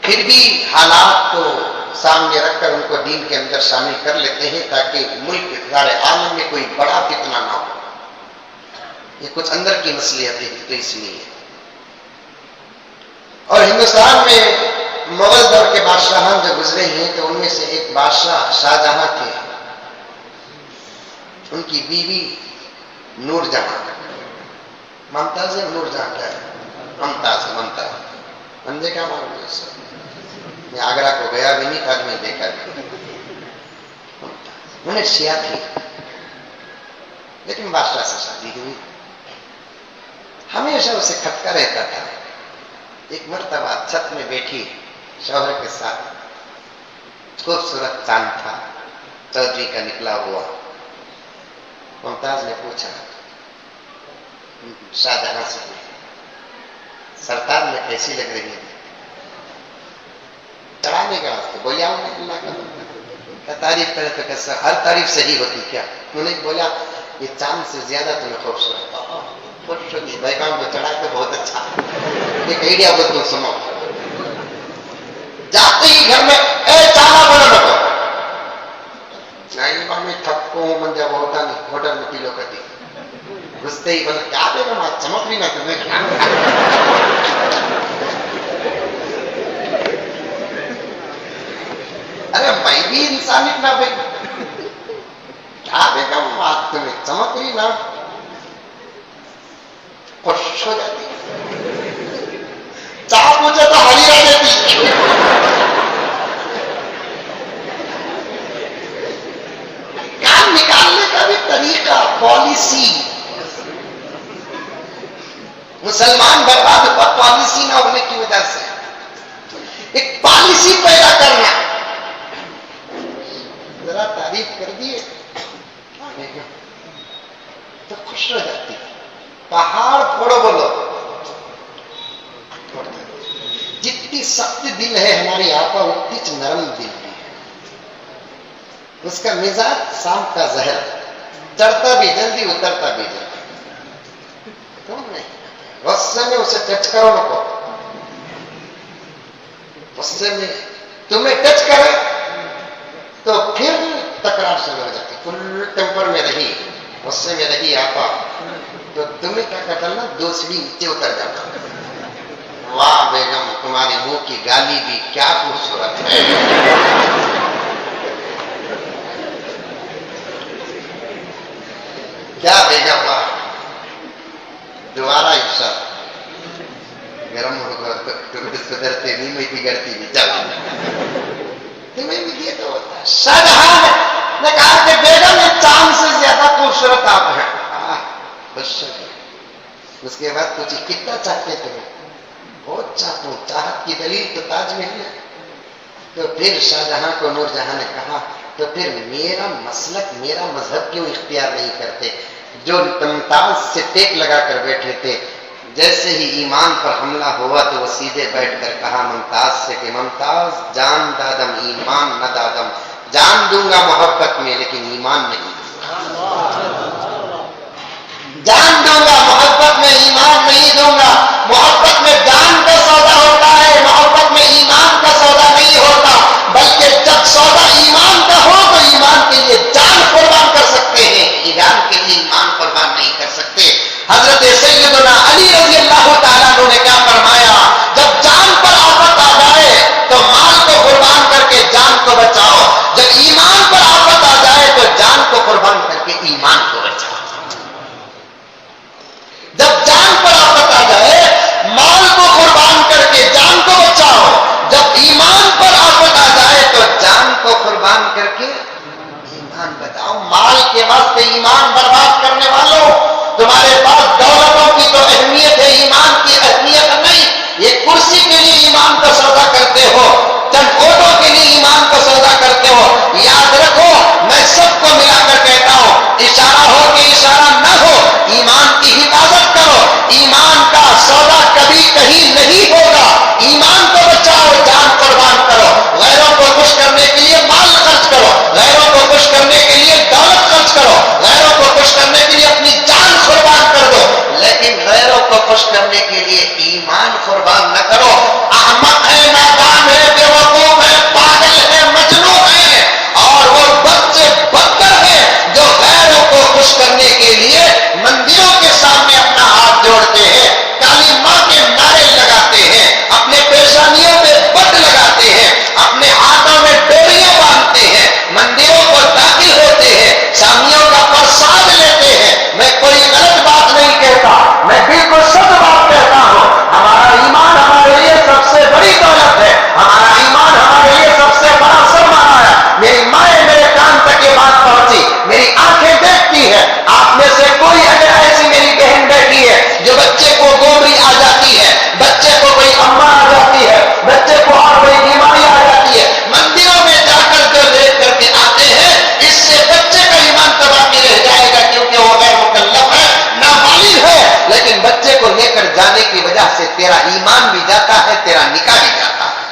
پھر بھی حالات کو سامنے رکھ کر ان کو دین کے اندر شامل کر لیتے ہیں تاکہ ملک سارے عالم میں کوئی بڑا فتنہ نہ ہو. یہ کچھ اندر کی مصلحت ہے تو اس لیے. اور ہندوستان میں مغل دور کے بادشاہان جو گزرے ہیں تو ان میں سے ایک بادشاہ شاہجہاں تھے. ان کی بیوی نور جہاں، ممتاز ہے. نور جہاں کیا ہے؟ ممتاز. بندے کا معلوم ہے. میں آگرہ کو گیا بھی نہیں تھا، میں دیکھا بھی. انہیں شیعہ تھی لیکن بادشاہ سے شادی ہوئی. ہمیشہ اسے کھٹکا رہتا تھا. ایک مرتبہ چھت میں بیٹھی شوہر کے ساتھ، خوبصورت چاند تھا، چودھری کا نکلا ہوا. ممتاز نے پوچھا شاہجہاں سے، سرکار میں کیسی لگ رہی ہے؟ چڑھانے کا واسطے بولیا اللہ کا تعریف کرے تو کیسا ہر تعریف صحیح ہوتی کیا؟ انہوں نے بولا یہ چاند سے زیادہ تمہیں خوبصورت بیگم کو چڑھا کے بہت اچھا. ایک آئیڈیا بول تم سنو. جاتے ہی گھر میں اے چالا بولو نکو میں تھپو من جب ہوتا نہیں ہوٹل میں پیلو کرتی گھستے ہی بولے کیا بیگم آج چمک بھی نہ تمہیں. ارے میں بھی انسان اتنا بھائی کیا بیگم آج تمہیں چمک رہی نہ، خوش ہو جاتی. چاہ پوچھے تو ہری رہ دیتی. کام نکالنے کا بھی طریقہ، پالیسی. مسلمان برباد ہوا پالیسی نہ ہونے کی وجہ سے. ایک پالیسی پیدا کرنا. ذرا تعریف کر دیے تو خوش ہو جاتی. پہاڑ پھوڑو بولو. جتنی سخت دل ہے ہماری آقا اتنی نرم دل ہے. اس کا مزاج سانپ کا زہر، چڑھتا بھی جلدی اترتا بھی جلدی. کیوں نہیں؟ غصے میں اسے ٹچ کرو نہ کو. غصے میں تمہیں ٹچ کرے تو پھر تکرار شروع ہو جاتی. فل ٹیمپر میں رہی، غصے میں رہی آقا تو تمہیں کیا کرتا نا، دوسری نیچے اتر جاتا. واہ بیگم تمہارے منہ کی گالی بھی کیا خوبصورت ہے. کیا بیگم واہ. دوبارہ افسر گرم ہو گدرتے نہیں میں بگڑتی نہیں. چل تمہیں بھی یہ تو ہوتا ہے. شاہجہاں نے کہا کہ بیگم یہ چاند سے زیادہ خوبصورت آپ ہیں. اس کے بعد کچھ کتنا چاہتے تھے؟ بہت چاہتا ہوں. چاہت کی دلیل تو تاج محل ہے. تو پھر شاہجہاں کو نور جہاں نے کہا تو پھر میرا مسلک میرا مذہب کیوں اختیار نہیں کرتے؟ جو ممتاز سے ٹیک لگا کر بیٹھے تھے، جیسے ہی ایمان پر حملہ ہوا تو وہ سیدھے بیٹھ کر کہا ممتاز سے کہ ممتاز جان دادم ایمان نہ دادم، جان دوں گا محبت میں لیکن ایمان نہیں دوں گا. جان دوں گا محبت میں ایمان نہیں دوں گا. محبت میں جان کا سودا ہوتا ہے، محبت میں ایمان کا سودا نہیں ہوتا. بلکہ جب سودا ایمان کا ہو تو ایمان کے لیے جان قربان کر سکتے ہیں، ایمان کے لیے ایمان قربان نہیں کر سکتے. حضرت سیدنا علی رضی اللہ تعالیٰ عنہ نے کیا فرمایا؟ جب جان پر آفت آ جائے تو مال کو قربان کر کے جان کو بچاؤ، جب ایمان پر آفت آ جائے تو جان کو قربان کر کے ایمان کو بچاؤ. جب جان پر آفت آ جائے مال کو قربان کر کے جان کو بچاؤ، جب ایمان پر آفت آ جائے تو جان کو قربان کر کے ایمان بچاؤ. مال کے واسطے ایمان برباد کرنے والوں، تمہارے پاس دولتوں کی تو اہمیت ہے، ایمان کی اہمیت نہیں. یہ کرسی کے لیے ایمان کا سودا کرتے ہو، چند ووٹوں کے لیے ایمان کا سودا کرتے ہو. یاد رکھو میں سب کو ملا کر کہتا ہوں، اشارہ ہو کہ اشارہ نہ ہو، ایمان کی حفاظت کرو. ایمان کا سودا کبھی کہیں نہیں ہوگا. ایمان کو بچاؤ، جان قربان کرو. غیروں کو خوش کرنے کے لیے مال خرچ کرو، غیروں کو خوش کرنے کے لیے دولت خرچ کرو، غیروں کو خوش کرنے کے لیے اپنی جان قربان کر دو، لیکن غیروں کو خوش کرنے کے لیے ایمان قربان نہ کرو. احمق ہے، نادان ہے، بے وقوف ہے، پاگل ہے، مجنون ہے، اور وہ بچے بدتر ہیں جو غیروں کو خوش کرنے کے لیے مندروں کے سامنے اپنا ہاتھ جوڑتے ہیں، کالی ماں کے نعرے لگاتے ہیں، اپنے پیشانیوں پہ بٹ لگاتے ہیں، اپنے ہاتھوں میں ڈوریاں باندھتے ہیں، مندروں کو داخل ہوتے ہیں، سامیوں کا پرساد لیتے ہیں. میں کوئی غلط بات نہیں کہتا، میں بالکل سچ بات کہتا ہوں. ہمارا ایمان ہمارے لیے سب سے بڑی دولت ہے، ہمارا ایمان ہمارے لیے سب سے بڑا سرمایہ ہے. میری مائیں میرے کان تک یہ بات پہنچی، میری آنکھیں دیکھتی ہے. آپ میں سے کوئی اگر ایسی میری بہن بیٹھی ہے جو بچے کو گوبری آ جاتی ہے، بچے کو کوئی اماں آ جاتی ہے، بچے کو اور کوئی بیماری آ جاتی ہے، مندروں میں جا کر جو لے کر کے آتے ہیں، اس سے بچے کا ایمان تباہ نہیں رہ جائے گا، کیونکہ وہ غیر مکلف ہے، نابالغ ہے. لیکن بچے کو لے کر جانے کی وجہ سے تیرا ایمان بھی جاتا ہے، تیرا نکاح بھی جاتا ہے.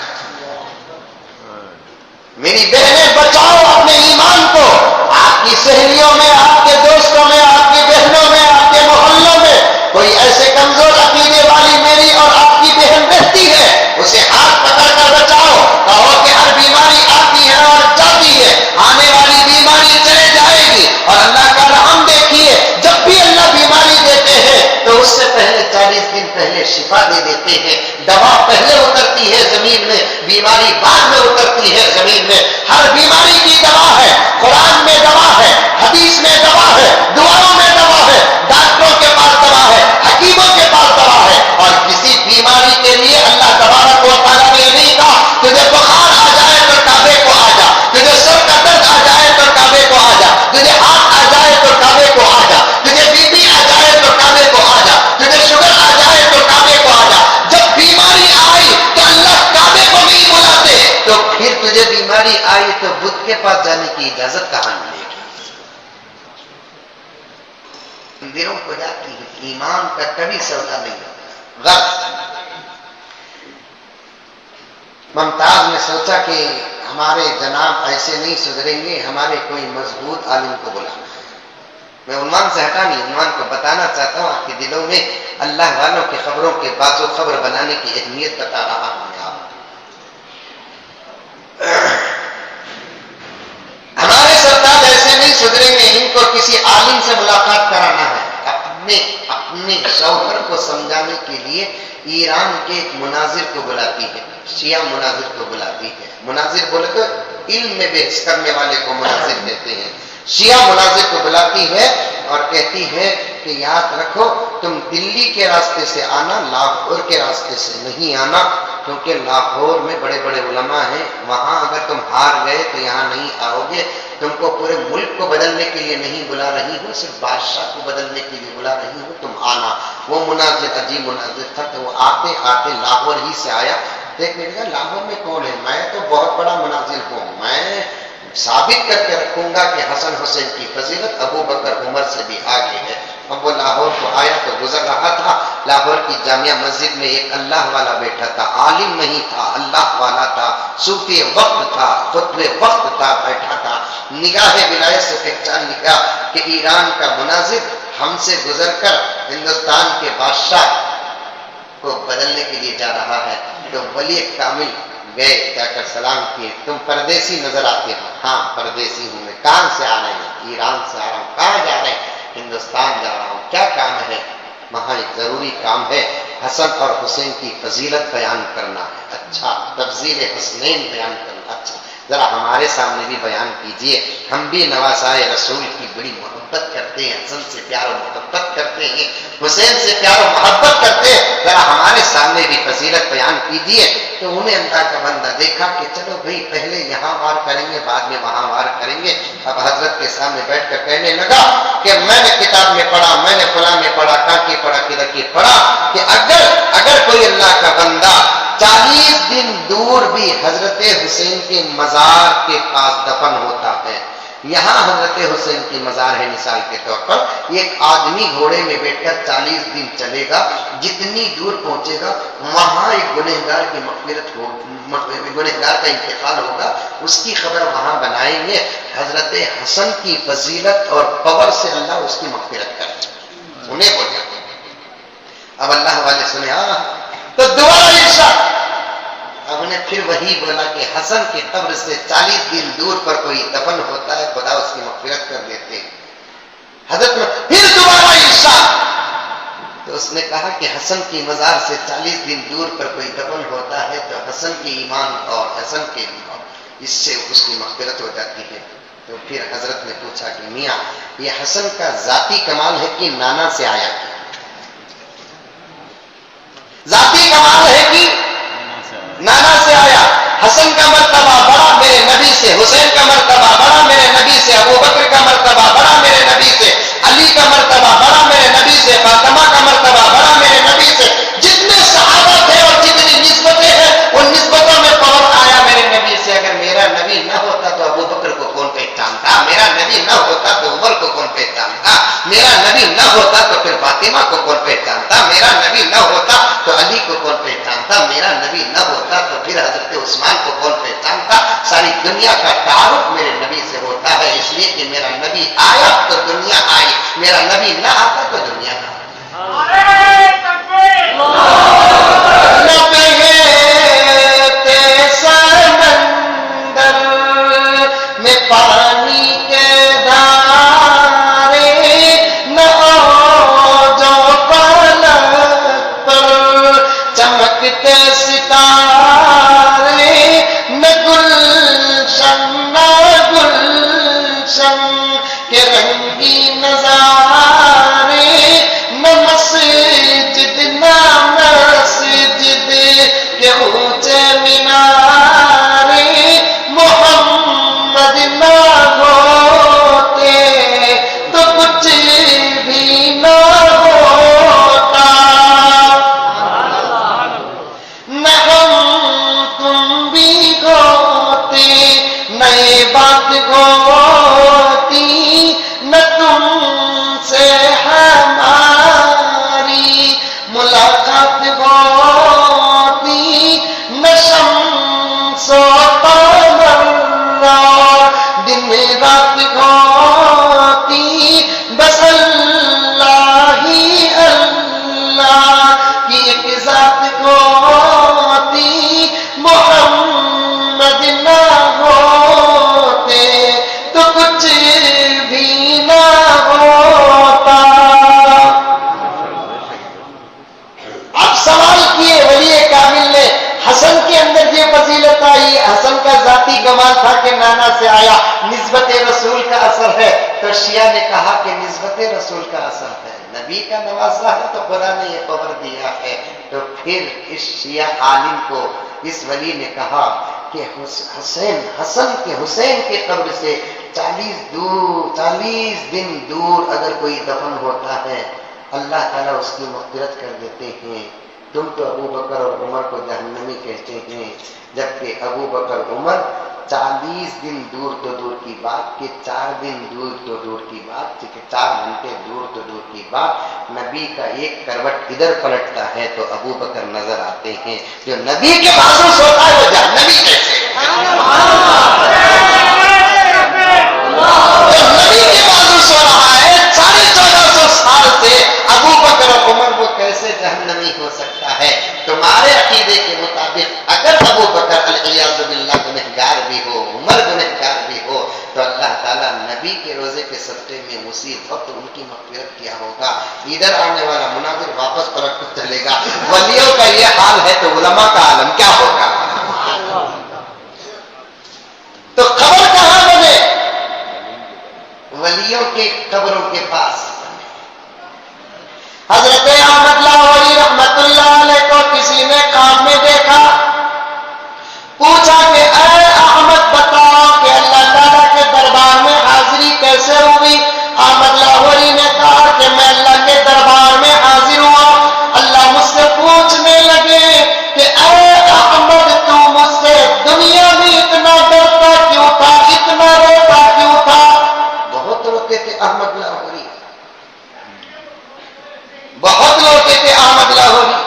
میری بہنیں بچاؤ اپنے ایمان کو. آپ کی سہیلیوں میں، آپ کے دوستوں میں، آپ کی بہنوں میں، آپ کے محلوں میں کوئی ایسے کمزور عقیدے والی میری اور آپ کی بہن رہتی ہے، اسے ہاتھ پکڑ کر بچاؤ. کہو کہ ہر بیماری آتی ہے اور جاتی ہے، آنے والی بیماری چلے جائے گی. اور اللہ کا رحم دیکھیے، جب بھی اللہ بیماری دیتے ہیں تو اس سے پہلے 40 دن پہلے شفا دے دیتے ہیں. دوا پہلے اترتی ہے زمین میں، بیماری بعد میں اترتی ہے زمین میں. ہر بیماری کی دوا ہے، قرآن میں دوا ہے، حدیث میں دوا ہے، دعاؤں میں دوا ہے، ڈاکٹروں کے پاس دوا ہے، حکیموں کے پاس دوا ہے. اور کسی بیماری کے لیے اللہ تبارک و تعالیٰ نے نہیں کہا تجھے بخار آ جائے تو کعبے کو آ جا، تجھے سر کا درد آ جائے تو کعبے کو آ جا، تجھے ہاتھ آ جائے تو کعبے کو آ جا، تجھے بی پی آ جائے تو کعبے کو آ جا، تجھے شوگر آ جائے تو کعبے کو آ جا. جب بیماری آئی تو اللہ کعبے کو نہیں بلاتے، تو پھر تجھے بیماری آئی تو بت کے پاس جانے کی اجازت کہاں ملے گی؟ مندروں کو جاتی ہے، ایمان کا کبھی سودا نہیں ہوتا. غرض ممتاز نے سوچا کہ ہمارے جناب ایسے نہیں سدھریں گے، ہمارے کوئی مضبوط عالم کو بلانا. میں عنوان سے ہٹا نہیں، عنوان کو بتانا چاہتا ہوں، آپ کے دلوں میں اللہ والوں کی خبروں کے بازو خبر بنانے کی اہمیت بتا رہا ہوں. ہمارے سرتاج ایسے نہیں سدھریں گے، ان کو کسی عالم سے ملاقات کرانا ہے. اپنے شوہر کو سمجھانے کے لیے ایران کے ایک مناظر کو بلاتی ہے، شیعہ مناظر کو بلاتی ہے. مناظر بولے تو علم میں بحث کرنے والے کو مناظر دیتے ہیں. شیعہ مناظر کو بلاتی ہے اور کہتی ہے کہ یاد رکھو تم دلی کے راستے سے آنا، لاہور کے راستے سے نہیں آنا، کیونکہ لاہور میں بڑے بڑے علماء ہیں، وہاں اگر تم ہار گئے تو یہاں نہیں آؤ گے، تم کو پورے ملک کو بدلنے کے لیے نہیں بلا رہی ہوں، صرف بادشاہ کو بدلنے کے لیے بلا رہی ہوں، تم آنا۔ وہ مناظر عجیب مناظر تھا کہ وہ آتے آتے لاہور ہی سے آیا، دیکھنے لگا لاہور میں کون ہے، میں تو بہت بڑا مناظر ہوں، میں ثابت کر کے رکھوں گا کہ حسن حسین کی فضیلت ابو بکر عمر سے بھی آگے ہے۔ اب وہ لاہور کو آیا تو گزر رہا تھا، لاہور کی جامعہ مسجد میں ایک اللہ والا بیٹھا تھا، عالم نہیں تھا، اللہ والا تھا، صوفی وقت تھا، خطب وقت تھا، بیٹھا تھا، نگاہ ولایت سے پہچان لیا کہ ایران کا مناظر ہم سے گزر کر ہندوستان کے بادشاہ کو بدلنے کے لیے جا رہا ہے۔ تو ولی کامل گئے، جا کر سلام کیے، تم پردیسی نظر آتے ہو؟ ہاں پردیسی ہوں میں۔ کہاں سے آ رہے ہیں؟ ایران سے آ رہا ہوں۔ کہاں جا رہے ہیں؟ ہندوستان جا رہا ہوں۔ کیا کام ہے؟ وہاں ایک ضروری کام ہے، حسن اور حسین کی فضیلت بیان کرنا ہے۔ اچھا، تفضیل حسنین بیان کرنا، اچھا ذرا ہمارے سامنے بھی بیان کیجئے، ہم بھی نواسائے رسول کی بڑی محبت کرتے ہیں، حسن سے پیار و محبت کرتے ہیں، حسین سے پیار و محبت کرتے ہیں، ذرا ہمارے سامنے بھی فضیلت بیان کیجئے۔ تو انہیں اللہ کا بندہ دیکھا کہ چلو بھئی پہلے یہاں وار کریں گے، بعد میں وہاں وار کریں گے۔ اب حضرت کے سامنے بیٹھ کر کہنے لگا کہ میں نے کتاب میں پڑھا، میں نے فلاں میں پڑھا، کہاں کی پڑھا، کدھر کی پڑھا، کہ اگر کوئی اللہ کا بندہ 40 دن دور بھی حضرت حسین کے مزار کے پاس دفن ہوتا ہے، یہاں حضرت حسین کی مزار ہے مثال کے طور پر، ایک آدمی گھوڑے میں بیٹھ کر 40 دن چلے گا، جتنی دور پہنچے گا وہاں ایک گنہگار کی مغفرت ہو، گنہگار کا انتقال ہوگا، اس کی خبر وہاں بنائیں گے، حضرت حسن کی فضیلت اور پاور سے اللہ اس کی مغفرت کرے۔ انہیں بولے اب اللہ والے سنے، ہاں تو دوبارہ ارشاد، اب نے پھر وہی بولا کہ حسن کی قبر سے 40 دن دور پر کوئی دفن ہوتا ہے، خدا اس کی مغفرت کر دیتے ہیں۔ حضرت نے پھر دوبارہ ارشاد، تو اس نے کہا کہ حسن کی مزار سے 40 دن دور پر کوئی دفن ہوتا ہے تو حسن کی ایمان اور حسن کے اس سے اس کی مغفرت ہو جاتی ہے۔ تو پھر حضرت نے پوچھا کہ میاں یہ حسن کا ذاتی کمال ہے کہ نانا سے آیا؟ ذاتی کمال ہے کہ نانا سے آیا؟ حسن کا مرتبہ بڑا میرے نبی سے، حسین کا مرتبہ بڑا میرے نبی سے، ابو بکر کا مرتبہ بڑا میرے نبی سے، علی کا مرتبہ بڑا میرے نبی سے، فاطمہ کا مرتبہ بڑا میرے نبی سے، جتنے صحابہ تھے اور جتنی نسبتیں ہیں ان نسبتوں میں پاور آیا میرے نبی سے۔ اگر میرا نبی نہ ہوتا تو ابو بکر کو کون پہچانتا؟ میرا نبی نہ ہوتا تو عمر کو کون پہچانتا؟ میرا نبی نہ ہوتا تو پھر فاطمہ کو کون پہچانتا؟ میرا نبی نہ ہوتا تو علی کو کون پہچانتا؟ میرا نبی نہ ہوتا تو پھر حضرت عثمان کو کون پہچانتا؟ ساری دنیا کا تعارف میرے نبی سے ہوتا ہے، اس لیے کہ میرا نبی آیا تو دنیا آئی، میرا نبی نہ آتا تو دنیا نہ آئی۔ سمندر میں پانی کے دھارے نہ جو پلک پر چمکتے ستارے، نہ گلشن کے رنگی نظارے، نہ مسجد کے اونچے مینارے، محمد نہ ہوتے تو کچھ بھی نہ ہوتا، نہ ہم تم بھی ہوتے، نئے بات ہوتی، نہ تم سے ہماری ملاقات ہوتی، نہ شمس و قمر دن رات ہوتی، بس اللہ ہی اللہ کی ایک ذات ہوتی، محمد نہ ہوتے وسلم کا ذاتی کمال تھا کہ نانا سے آیا، نسبت رسول کا اثر ہے، تو شیعہ نے کہا کہ نسبت رسول کا اثر ہے، نبی کا نوازا ہے تو خدا نے یہ خبر دیا ہے۔ تو پھر اس شیعہ عالم کو اس ولی نے کہا کہ حسین کے قبر سے 40 دن دور اگر کوئی دفن ہوتا ہے اللہ تعالیٰ اس کی مغفرت کر دیتے ہیں۔ تم تو ابو بکر اور عمر کو جہنمی کہتے ہیں، جبکہ ابو بکر عمر 40 دن دور تو دور کی بات کہ 4 دن دور تو دور کی بات کہ 4 گھنٹے دور تو دور کی بات، نبی کا ایک کروٹ ادھر پلٹتا ہے تو ابو بکر نظر آتے ہیں، جو نبی کے بازو سوتا ہے وہ جہنمی کیسے؟ نبی کے بازو سو رہا ہے 1450 سال سے، ابو بکر اور عمر وہ کیسے جہنمی ہو سکتا ہے؟ تمہارے عقیدے کے مطابق اگر ابو بکر العیاذ باللہ گنہگار بھی ہو، عمر گنہگار بھی ہو، تو اللہ تعالیٰ نبی کے روزے کے صدقے میں اسی وقت ان کی مغفرت کیا ہوگا؟ ادھر آنے والا مناظر واپس پلٹ کر چلے گا۔ ولیوں کا یہ حال ہے تو علماء کا عالم کیا ہوگا؟ تو خبر کہاں بنے؟ ولیوں کے قبروں کے پاس۔ حضرت احمد لاہوری رحمت اللہ علیہ کو کسی نے خواب میں دیکھا، پوچھا کہ اے احمد بتاؤ کہ اللہ تعالیٰ کے دربار میں حاضری کیسے ہوئی؟ احمد لاہوری نے کہا کہ میں اللہ کے دربار میں حاضر ہوا، اللہ مجھ سے پوچھنے لگے کہ اے احمد تو مجھ سے دنیا میں اتنا ڈرتا کیوں تھا، اتنا روتا کیوں تھا؟ بہت روتے تھے احمد لاہوری، بہت روتے تھے احمد لاہوری۔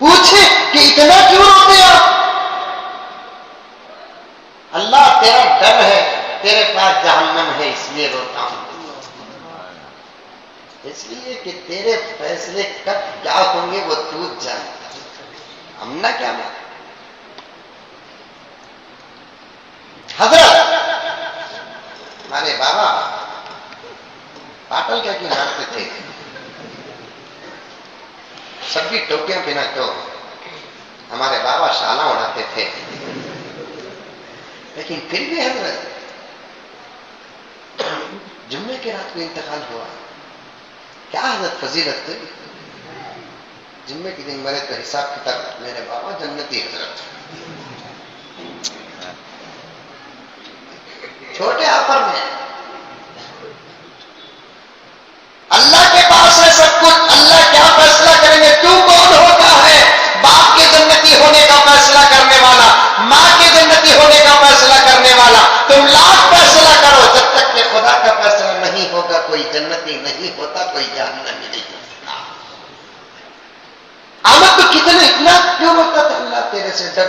پوچھے کہ اتنا کیوں روتے آپ؟ اللہ تیرا ڈر ہے، تیرے پاس جہنم ہے اس لیے روتا ہوں، اس لیے کہ تیرے فیصلے کب کیا ہوں گے وہ تو جانتا، ہم نہ کیا مانتے۔ حضرت ہمارے بابا پاٹل کیا مارتے تھے، سب بھی ٹوپیاں پہنا تو ہمارے بابا شالا اڑاتے تھے، لیکن پھر بھی حضرت جمعے کے رات کو انتقال ہوا، کیا حضرت فضیلت تھی؟ جمعے کے دن مرے تو حساب کتاب میرے بابا جنتی حضرت، چھوٹے آفر میں اللہ کے پاس ہے سب کچھ، اللہ کیا فیصلہ کریں گے؟ تو کون ہوتا ہے باپ کے جنتی ہونے کا فیصلہ کرنے والا، ماں کے جنتی ہونے کا فیصلہ کرنے والا؟ تم لاکھ فیصلہ کرو، جب تک کہ خدا کا فیصلہ نہیں ہوگا کوئی جنتی نہیں ہوتا، کوئی جہنمی نہیں ہوتا۔ آمد تو کتنے اتنا کیوں روتا تھا؟ اللہ تیرے سے ڈر،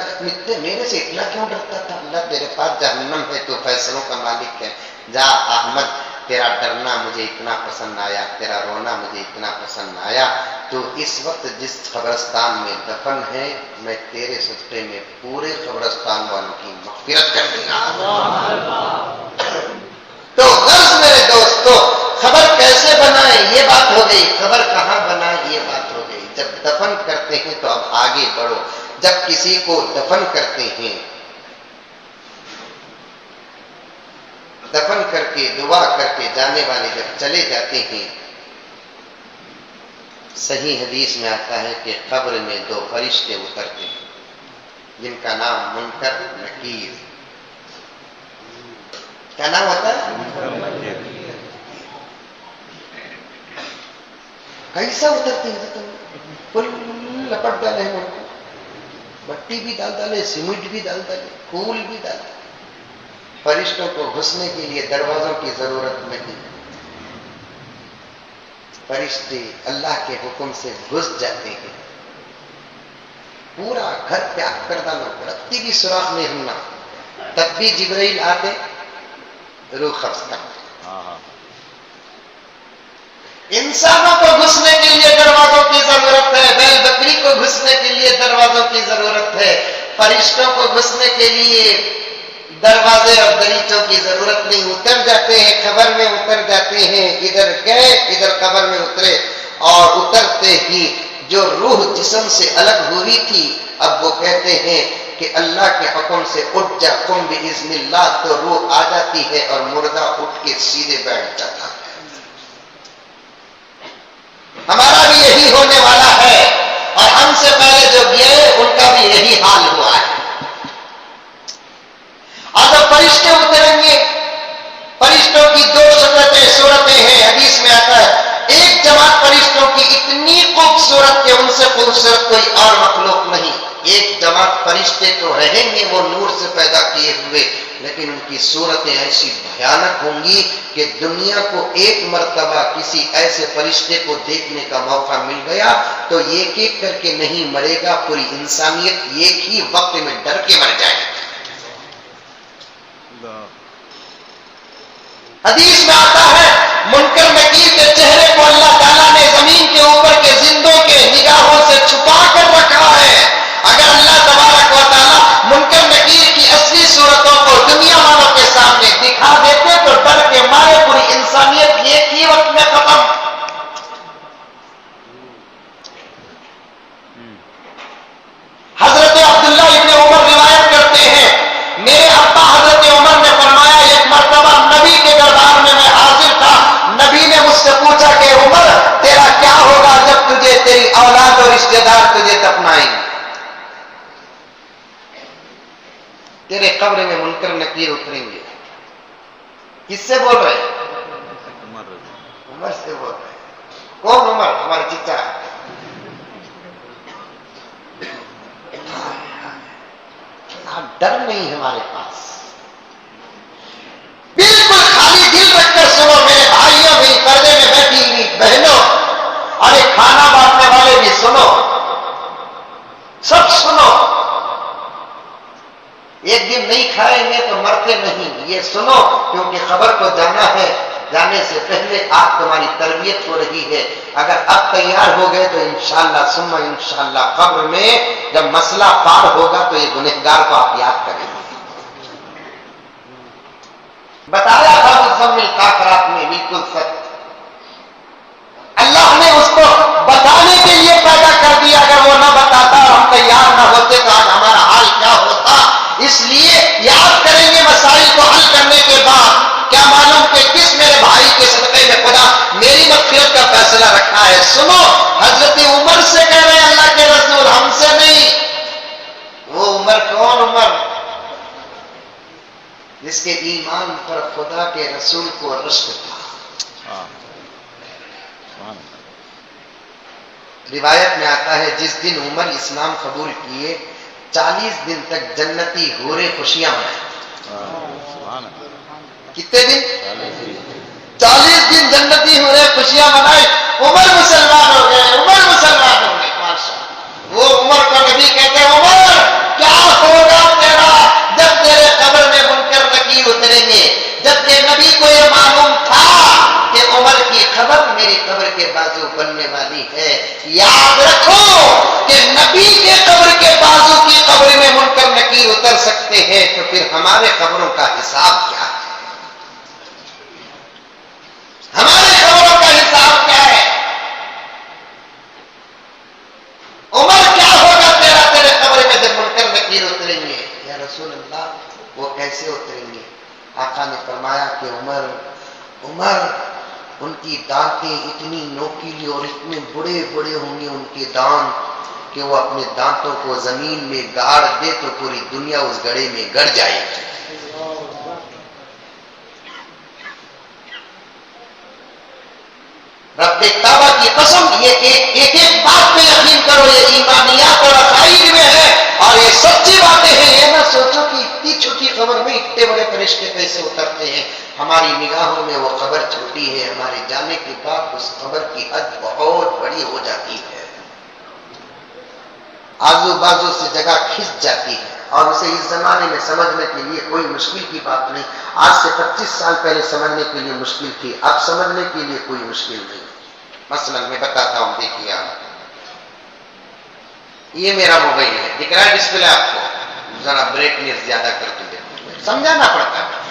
میرے سے اتنا کیوں ڈرتا تھا؟ اللہ تیرے پاس جہنم ہے، تو فیصلوں کا مالک ہے، جا احمد تیرا ڈرنا مجھے اتنا پسند آیا، تیرا رونا مجھے اتنا پسند آیا، تو اس وقت جس قبرستان میں دفن ہے میں تیرے صدقے میں پورے قبرستان والوں کی مغفرت کر دوں گا۔ تو غرض میرے دوستو، خبر کیسے بنائے یہ بات ہو گئی، خبر کہاں بنائے یہ بات ہو گئی۔ جب دفن کرتے ہیں تو اب آگے بڑھو، جب کسی کو دفن کرتے ہیں، دفن کر کے دعا کر کے جانے والے جب چلے جاتے ہیں، صحیح حدیث میں آتا ہے کہ قبر میں 2 فرشتے اترتے ہیں جن کا نام منکر نکیر، کیا نام ہوتا ہے؟ کیسا اترتے ہیں؟ پل لپٹ ڈالے ہیں، مٹی بھی ڈال ڈالے، سیمنٹ بھی ڈال ڈالے، پھول بھی ڈال ڈالے۔ فرشتوں کو گھسنے کے لیے دروازوں کی ضرورت نہیں، فرشتے اللہ کے حکم سے گھس جاتے ہیں، پورا گھر پیک کر ڈالو، رتی بھی سوراخ نہیں ہونا، تب بھی جبرائیل آتے روح قبض کرتے۔ انسانوں کو گھسنے کے لیے دروازوں کی ضرورت ہے، بیل بکری کو گھسنے کے لیے دروازوں کی ضرورت ہے، فرشتوں کو گھسنے کے لیے دروازے اور دریچوں کی ضرورت نہیں، اتر جاتے ہیں، قبر میں اتر جاتے ہیں، ادھر گئے ادھر قبر میں اترے، اور اترتے ہی جو روح جسم سے الگ ہوئی تھی اب وہ کہتے ہیں کہ اللہ کے حکم سے اٹھ جا قم باذن اللہ تو روح آ جاتی ہے اور مردہ اٹھ کے سیدھے بیٹھ جاتا ہے. ہمارا بھی یہی ہونے والا ہے اور ہم سے پہلے جو گئے ان کا بھی یہی حال ہوا ہے. اور جب فرشتے اتریں گے، فرشتوں کی دو صورتیں ہیں. حدیث میں آتا ہے ایک جماعت فرشتوں کی اتنی خوبصورت کہ ان سے خوبصورت کوئی اور مخلوق نہیں. ایک جماعت فرشتے تو رہیں گے وہ نور سے پیدا کیے ہوئے، لیکن ان کی صورتیں ایسی بھیانک ہوں گی کہ دنیا کو ایک مرتبہ کسی ایسے فرشتے کو دیکھنے کا موقع مل گیا تو ایک ایک کر کے نہیں مرے گا، پوری انسانیت ایک ہی وقت میں ڈر کے مر جائے گی. حدیث میں آتا ہے منکر نکیر کے چہرے کو اللہ تعالیٰ نے زمین کے اوپر کے زندوں کے نگاہوں سے چھپا کر رکھا ہے. اگر اللہ تبارک و تعالیٰ منکر نکیر کی اصلی صورتوں کو دنیا والوں کے سامنے دکھا دیتے تو ڈر کے مارے پوری انسانیت ایک ہی وقت میں ختم. حضرت عبداللہ ابن عمر روایت کرتے ہیں میرے ابا حضرت عمر نے فرمایا ایک مرتبہ نبی کے دربار میں حاضر تھا. نبی نے مجھ سے پوچھا کہ عمر تیرا کیا ہوگا جب تجھے تیری اولاد اور رشتے دار تجھے دفنائیں گے؟ تیرے قبر میں منکر نکیر اتریں گے. کس سے بول رہے ہیں؟ عمر سے بول رہے ہیں. کون عمر؟ ہمارا چچا. ڈر نہیں ہمارے پاس. بالکل خالی دل رکھ کر سنو میرے بھائیوں بھی، پردے میں بیٹھی ہوئی بہنوں اور ایک کھانا بانٹنے والے بھی سنو، سب سنو. ایک دن نہیں کھائیں گے تو مرتے نہیں، یہ سنو کیونکہ خبر کو جانا ہے. جانے سے پہلے آپ تمہاری تربیت ہو رہی ہے. اگر اب تیار ہو گئے تو انشاءاللہ ثم انشاءاللہ قبر میں جب مسئلہ پار ہوگا تو یہ گنہگار کو آپ یاد کریں گے. بتایا تھا مزمل کافرات میں بالکل سچ. اللہ نے اس کو بتانے کے لیے پیدا کر دیا. اگر وہ نہ بتاتا اور ہم تیار نہ ہوتے تو آج ہمارا حال کیا ہوتا. اس لیے یاد کریں گے مسائل کو حل کرنے کے بعد. کیا معلوم کہ کس میرے بھائی کے صدقے میں خدا میری مغفرت کا فیصلہ رکھا ہے. سنو حضرت عمر سے کہہ رہے ہیں اللہ کے رسول، ہم سے نہیں. وہ عمر کون؟ عمر جس کے ایمان پر خدا کے رسول کو رشک تھا. روایت میں آتا ہے جس دن عمر اسلام قبول کیے 40 دن تک جنتی حوریں خوشیاں منائیں. کتنے دن؟ 40 دن جنتی حوریں خوشیاں منائے. عمر مسلمان ہو گئے، عمر مسلمان ہو گئے. ماشاءاللہ. وہ عمر کو نبی کہتے ہیں عمر کیا ہوگا تیرا جب تیرے قبر میں منکر نکیر اتریں گے. جبکہ نبی کو یہ معلوم تھا کہ عمر کی خبر میری قبر کے بازو بننے والی ہے. یاد رکھو کہ نبی کے قبر کے بازو کی قبر میں منکر نکیر اتر سکتے ہیں تو پھر ہمارے قبروں کا حساب کیا ہے؟ ہمارے قبروں کا حساب کیا ہے؟ عمر کیا ہوگا تیرا تیرے قبر میں جب منکر نکیر اتریں گے؟ یا رسول اللہ وہ کیسے اتریں گے؟ آقا نے فرمایا کہ عمر ان کی دانتیں اتنی نوکیلی اور اتنے بڑے بڑے ہوں گے ان کے دانت کہ وہ اپنے دانتوں کو زمین میں گاڑ دے تو پوری دنیا اس گڑھے میں گڑ جائے گی. رب کعبہ کی قسم یہ ایک بات پہ یقین کرو، یہ ایمانیات اور عقائد میں ہے اور یہ سچی باتیں ہیں. یہ نہ سوچو کہ اتنی چھوٹی قبر میں اتنے بڑے فرشتے کیسے اترتے ہیں. ہماری نگاہوں میں وہ قبر چھوٹی ہے، ہمارے جانے کے بعد اس قبر کی حد بہت بڑی ہو جاتی ہے. آزو بازو سے جگہ کھنچ جاتی ہے اور اسے اس زمانے میں سمجھنے کے لیے کوئی مشکل کی بات نہیں. آج سے 25 سال پہلے سمجھنے کے لیے مشکل تھی، اب سمجھنے کے لیے کوئی مشکل نہیں. مثلا میں بتاتا ہوں، دیکھیے آپ یہ میرا موبائل ہے، دکھ رہا ہے ڈسپلے آپ کو؟ ذرا برائٹنیس زیادہ کر کے دیکھو، سمجھانا پڑتا ہے.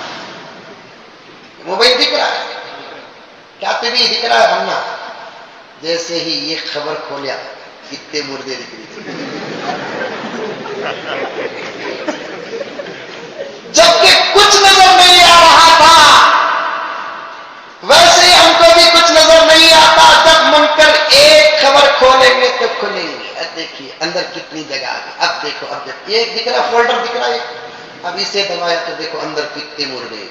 موبائل دکھ رہا ہے کیا؟ بھی دکھ رہا ہے ہمنا. جیسے ہی یہ خبر کھولیا کتنے مردے دکھ رہے دیکھیے اندر کتنی جگہ آ گئی. اب دیکھو یہ ایک دکھ رہا فولڈر دکھ رہا ہے, اب اسے دبایا تو دیکھو اندر کتنے مردے,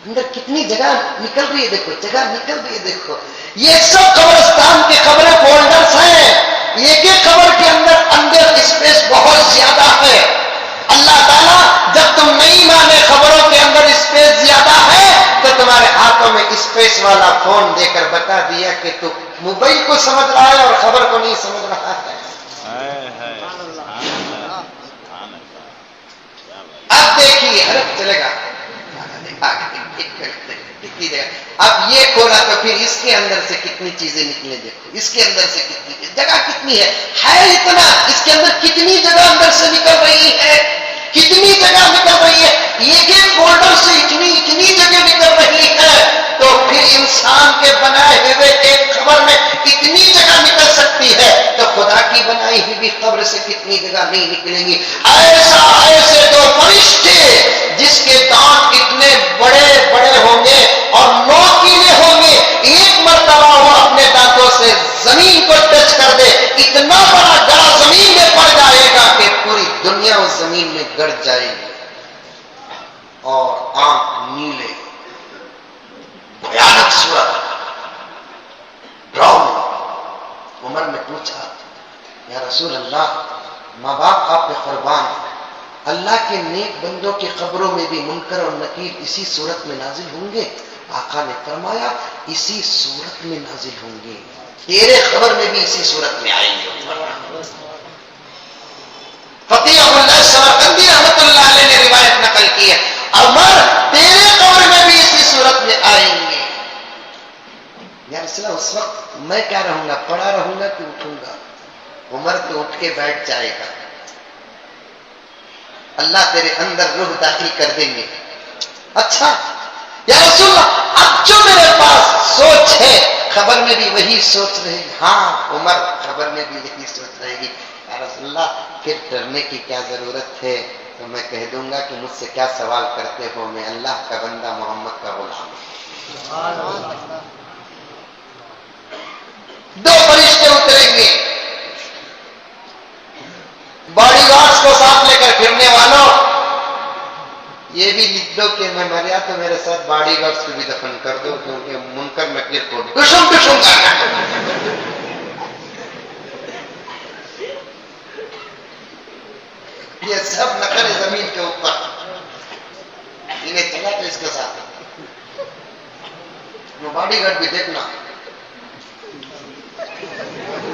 اندر کتنی جگہ نکل رہی ہے, دیکھو جگہ نکل رہی ہے. دیکھو یہ سب قبرستان کی خبریں فولڈرز ہیں. ایک ایک خبر کے اندر اسپیس بہت زیادہ ہے. اللہ تعالیٰ جب تم نہیں مانے خبروں کے اندر اسپیس زیادہ ہے تو تمہارے ہاتھوں میں اسپیس والا فون دے کر بتا دیا کہ تو موبائل کو سمجھ رہا ہے اور خبر کو نہیں سمجھ رہا ہے. اب دیکھیے حرف چلے گا کتنی جگہ. اب یہ کھولا تو پھر اس کے اندر سے کتنی چیزیں نکلے. دیکھو اس کے اندر سے کتنی جگہ کتنی ہے اتنا. اس کے اندر کتنی جگہ اندر سے نکل رہی ہے, کتنی جگہ نکل رہی ہے. ایک ایک فولڈر سے اتنی جگہ نکل رہی ہے. تو پھر انسان کے بنائے ہوئے ایک خبر میں کتنی جگہ نکل سکتی ہے, تو خدا کی بنائی ہوئی بھی خبر سے کتنی جگہ نہیں نکلیں گی. ایسے دو فرشتے جس کے دانت اتنے بڑے بڑے ہوں گے اور نوکیلے ہوں گے, ایک مرتبہ وہ اپنے دانتوں سے زمین کو ٹچ کر دے, اتنا بڑا گڑا زمین میں پڑ جائے گا کہ پوری دنیا اس زمین میں گڑ جائے گی. اور آنکھ نیلے, بھیانک صورت, ڈراؤن. عمر نے پوچھا یا رسول اللہ, ماں باپ آپ کے قربان, اللہ کے نیک بندوں کی قبروں میں بھی منکر اور نکیر اسی صورت میں نازل ہوں گے؟ آقا نے فرمایا اسی صورت میں نازل ہوں گے, تیرے خبر میں بھی اسی صورت میں آئیں گے. فتح اللہ سمرقندی رحمۃ اللہ علیہ نے روایت نقل کی ہے, عمر تیرے قبر میں بھی اسی صورت میں آئیں گے. یا رسول اللہ اس وقت میں کیا رہوں گا, پڑا رہوں گا کہ اٹھوں گا؟ عمر تو اٹھ کے بیٹھ جائے گا, اللہ تیرے اندر روح داخل کر دیں گے. اچھا یا رسول اللہ اب جو میرے پاس سوچ ہے خبر میں بھی وہی سوچ رہے گی. ہاں عمر خبر میں بھی یہی سوچ رہے گی. یا رسول اللہ پھر ڈرنے کی کیا ضرورت ہے؟ تو میں کہہ دوں گا کہ مجھ سے کیا سوال کرتے ہو, میں اللہ کا بندہ محمد کا غلام. دو فرشتے اتریں گے, باڈی گارڈز کو ساتھ لے کر پھرنے والوں, یہ بھی لکھ دو کہ میں مریا تو میرے ساتھ باڈی گارڈز کو بھی دفن کر دو, کیونکہ منکر نکیر کو کشم کرنا. یہ سب نقل زمین کے اوپر, انہیں چلا تو اس کے ساتھ باڈی گارڈ بھی دیکھنا.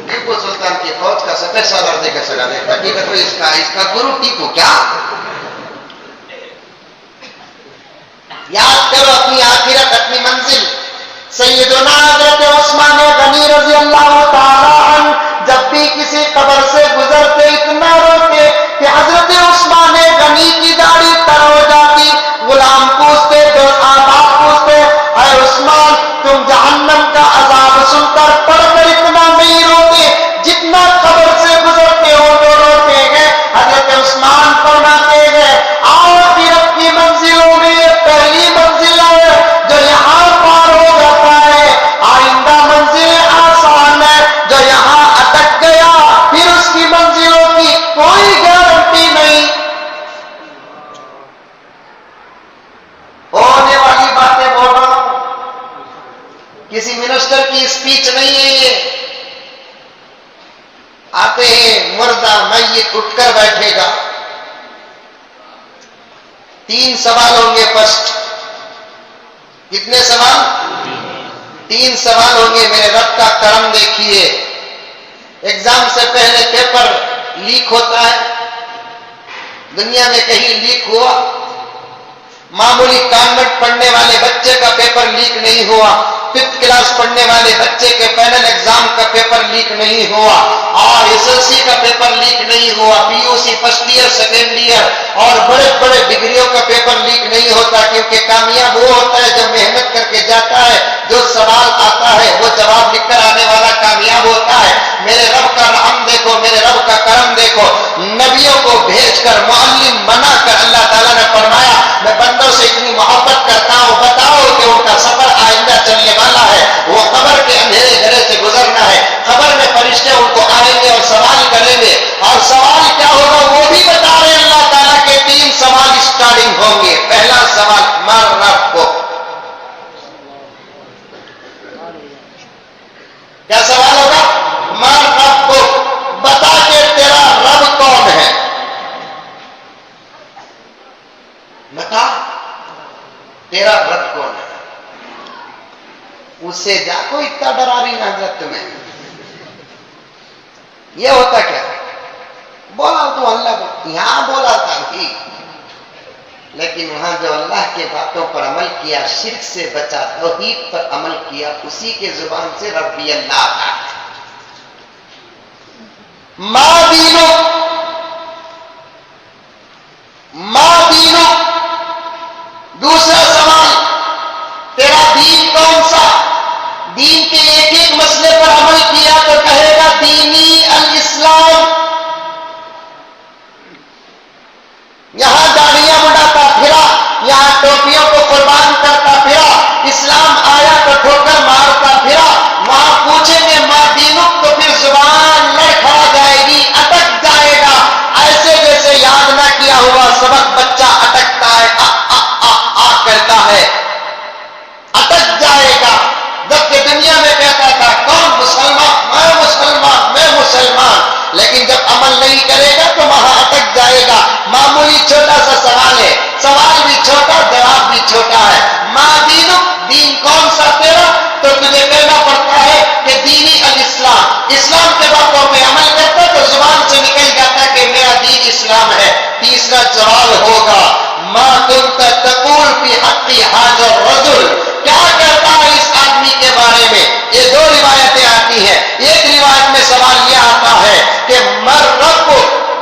ٹیپو سلطان کی فوج کا سفید سالار دے کر سجا دیکھتا, ٹھیک ہے تو اس کا گرو ٹیپو کیا. یاد کرو اپنی آخرت, اپنی منزل. سیدنا حضرت عثمان غنی رضی اللہ تعالی عنہ جب بھی کسی قبر سے گزرتے اتنا روتے کہ حضرت عثمان غنی کی داڑھی تر ہو جاتی. غلام پوچھتے, جو آباد پوچھتے, اے عثمان تم جہنم کا عذاب سن کر پڑھ کر اتنا نہیں روتے جتنا قبر سے گزرتے ہو تو روتے ہیں. حضرت عثمان فرماتے ہیں آخرت کی منزلوں میں یہ پہلی منزل ہے جو یہاں پار ہو جاتا ہے, آئندہ منزل آسان ہے, جو یہاں اٹک گیا پھر اس کی منزلوں کی کوئی گارنٹی نہیں. ہونے والی باتیں بول رہا ہوں, کسی منسٹر کی اسپیچ نہیں ہے یہ. آتے ہیں مردہ میت اٹھ کر بیٹھے گا, 3 سوال ہوں گے. فرسٹ کتنے سوال؟ 3 سوال ہوں گے. میرے رب کا کرم دیکھیے, ایگزام سے پہلے پیپر لیک ہوتا ہے, دنیا میں کہیں لیک ہوا؟ معمولی کانوینٹ پڑھنے والے بچے کا پیپر لیک نہیں ہوا, 5th کلاس پڑھنے والے بچے کے فائنل ایگزام کا پیپر لیک نہیں ہوا, اور SSC کا پیپر لیک نہیں ہوا, PUC first year second year اور بڑے بڑے ڈگریوں کا پیپر لیک نہیں ہوتا, کیونکہ کامیاب وہ ہوتا ہے جو محنت کر کے جاتا ہے, جو سوال آتا ہے وہ جواب لکھ کر آنے والا کامیاب ہوتا ہے. میرے رب کا رحم دیکھو, میرے رب کا کرم دیکھو, نبیوں کو بھیج کر معلم بنا کر اللہ تعالیٰ نے فرمایا میں بندوں سے اتنی محبت کرتا ہوں, بتاؤ کہ ان کا سفر آئندہ چلنے والا ہے, وہ قبر کے اندھیرے گھرے سے گزرنا ہے. قبر میں فرشتے فارغ ہوں گے. پہلا سوال من ربک. کیا سوال ہوگا؟ من ربک، بتا کہ تیرا رب کون ہے. بتا تیرا رب کون ہے. اس سے جا کوئی اتنا ڈرا رہی نا حضرت تمہیں. یہ ہوتا کیا؟ بولا تو اللہ کو یہاں بولا تھا بھی، لیکن وہاں جو اللہ کے باتوں پر عمل کیا، شرک سے بچا، توحید پر عمل کیا، اسی کے زبان سے ربی اللہ کا. ما دینو، ما دینو. دوسرا سوال تیرا دین کون سا؟ دین کے ایک ایک مسئلے پر عمل کیا تو کہے گا دینی الاسلام. یہاں داڑیاں بڑھاتا پھرا، یہاں ٹوپیوں کو قربان کرتا پھرا، اسلام آیا تو ٹھوکر مارتا پھرا. وہاں پوچھیں گے ماں دینک تو پھر زبان لڑکھڑا جائے گی، اٹک جائے گا، ایسے جیسے یاد نہ کیا ہوا سبق بچہ اٹکتا ہے، آ کرتا ہے، اٹک جائے گا. جبکہ دنیا میں کہتا تھا کون مسلمان، میں مسلمان، میں مسلمان، لیکن جب عمل نہیں کرے گا تو وہاں اٹک جائے گا. معمولی چھوٹا سا سوال ہے، سوال بھی چھوٹا، جواب بھی چھوٹا ہے. ماں دینو، دین کون سا تیرا؟ تو تجھے کہنا پڑتا ہے کہ دینی الاسلام، اسلام کے باتوں پہ عمل کرتا تو زبان سے نکل جاتا کہ میرا دین اسلام ہے. تیسرا سوال ہوگا ما کنت تقول فی حق ھذا الرجل، کیا کہتا ہے اس آدمی کے بارے میں. یہ دو روایتیں آتی ہیں. ایک روایت میں سوال یہ آتا ہے کہ من رب،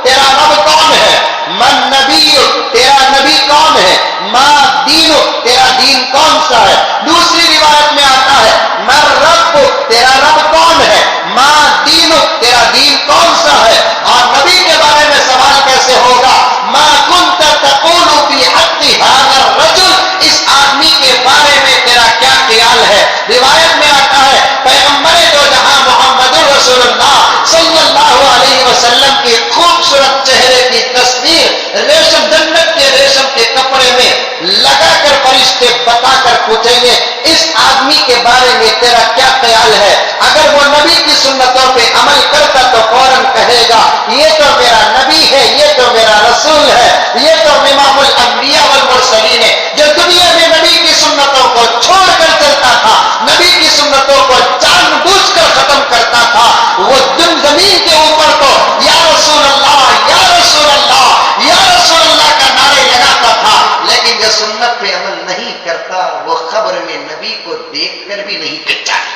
تیرا رب کون ہے. من نبی، تیرا نبی کون ہے. ما دین، تیرا دین کون سا ہے. دوسری روایت میں آتا ہے من رب، تیرا رب کون ہے. ما دین، تیرا دین کون سا ہے. اور نبی کے بارے میں سوال کیسے ہوگا ما کنت تقول فی حق ھذا الرجل، اس آدمی کے بارے میں تیرا کیا خیال ہے. روایت میں آتا ہے پیغمبر دو جہاں محمد رسول اللہ صلی اللہ علیہ وسلم کی خوبصورت چہرے کی تصویر ریشم، جنت کے ریشم کے کپڑے میں لگا کر فرشتے بتا کر پوچھیں گے اس آدمی کے بارے میں تیرا کیا خیال ہے. اگر وہ نبی کی سنتوں پہ عمل کرتا تو فوراً کہے گا یہ تو میرا نبی ہے، یہ تو میرا رسول ہے، یہ تو امام الانبیاء والمرسلین ہے. جو دنیا میں نبی کی سنتوں کو چھوڑ کر چلتا تھا، نبی کی سنتوں کو جان بوجھ کر ختم کرتا تھا، وہ زمین کے اوپر تو یا رسول اللہ، یا رسول اللہ، یا رسول اللہ کا نعرے لگاتا تھا، لیکن جو سنت پہ عمل نہیں کرتا وہ خبر میں نبی کو دیکھ کر بھی نہیں پہچانتا.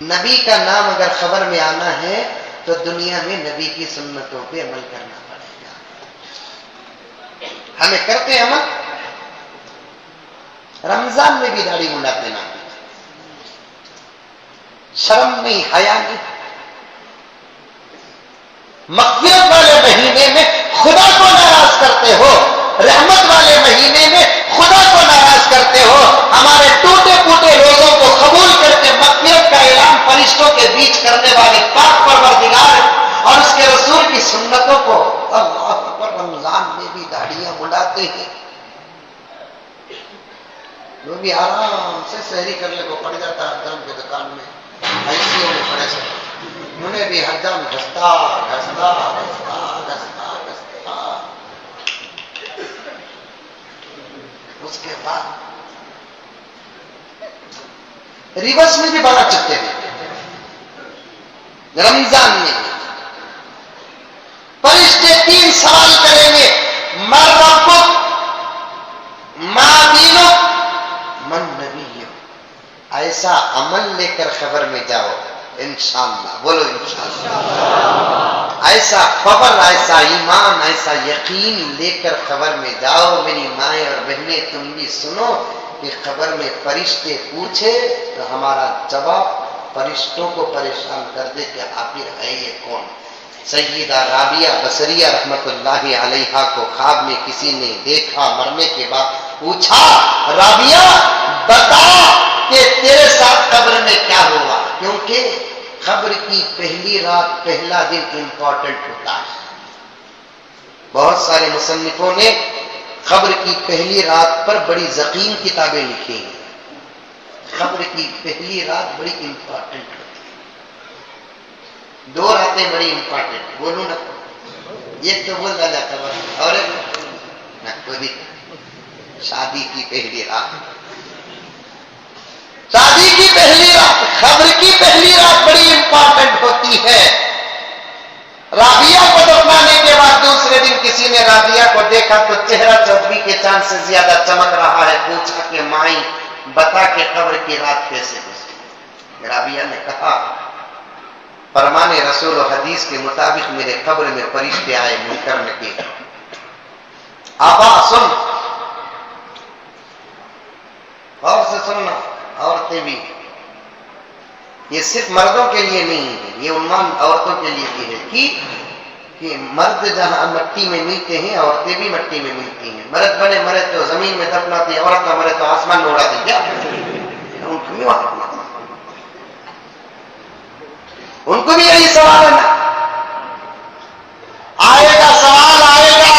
نبی کا نام اگر خبر میں آنا ہے تو دنیا میں نبی کی سنتوں پہ عمل کرنا پڑے گا. ہمیں کرتے عمل. رمضان میں بھی داڑھی منڈاتے نا، شرم نہیں، حیا نہیں. مغفرت والے مہینے میں خدا کو ناراض کرتے ہو، رحمت والے مہینے میں خدا کو ناراض کرتے ہو. ہمارے ٹوٹے پوٹے روزوں کو قبول کر کے مغفرت کا اعلان فرشتوں کے بیچ کرنے والے پاک پروردگار اور اس کے رسول کی سنتوں کو اللہ اکبر رمضان میں بھی داڑیاں منڈاتے ہیں. وہ بھی آرام سے سحری کرنے کو پڑ جاتا ہے حجام کی دکان میں، ICU میں پڑے سے انہیں بھی حجام گھستا گھستا گھستا گھستا گھستا. اس کے بعد ریورس میں بھی بڑا چکتے ہیں. رمضان میں فرشتے 3 سوال کریں گے من ربک، ما دینک، من نبی. ایسا عمل لے کر خبر میں جاؤ انشاءاللہ. بولو انشاءاللہ. ایسا خبر، ایسا ایمان، ایسا یقین لے کر خبر میں جاؤ. میری مائیں اور بہنیں تم بھی سنو کہ خبر میں فرشتے پوچھے تو ہمارا جواب فرشتوں کو پریشان کر دے کہ آخر ہے یہ کون. سیدہ رابعہ بصریہ رحمت اللہ علیہا کو خواب میں کسی نے دیکھا، مرنے کے بعد پوچھا رابعہ بتا کہ تیرے ساتھ قبر میں کیا ہوا، کیونکہ قبر کی پہلی رات پہلا دن امپورٹنٹ ہوتا ہے. بہت سارے مصنفوں نے قبر کی پہلی رات پر بڑی ضخیم کتابیں لکھی ہیں. قبر کی پہلی رات بڑی امپورٹنٹ ہوتی ہے. 2 راتیں بڑی امپورٹنٹ. بولوں نا, ایک تو بول ڈالا قبر اور نہ کوئی شادی کی پہلی رات. شادی کی پہلی رات, قبر کی پہلی رات بڑی امپورٹنٹ ہوتی ہے. رابعہ کو دفنانے کے بعد دوسرے دن کسی نے رابعہ کو دیکھا تو چہرہ چودھری کے چاند سے زیادہ چمک رہا ہے. پوچھا کہ مائی بتا کہ قبر کی رات کیسے گزری؟ رابعہ نے کہا فرمان رسول و حدیث کے مطابق میرے قبر میں فرشتے آئے منکر نکیر. آبا سن, اور سے سننا, عورتیں بھی, یہ صرف مردوں کے لیے نہیں ہے, یہ عنوان عورتوں کے لیے بھی ہے کہ مرد جہاں مٹی میں ملتے ہیں عورتیں بھی مٹی میں ملتی ہیں. مرد بنے مرے تو زمین میں دفناتی, عورت کا مرے تو آسمان میں اڑاتی. کیا ان کو بھی یہی سوال ہے نا, آئے گا سوال آئے گا.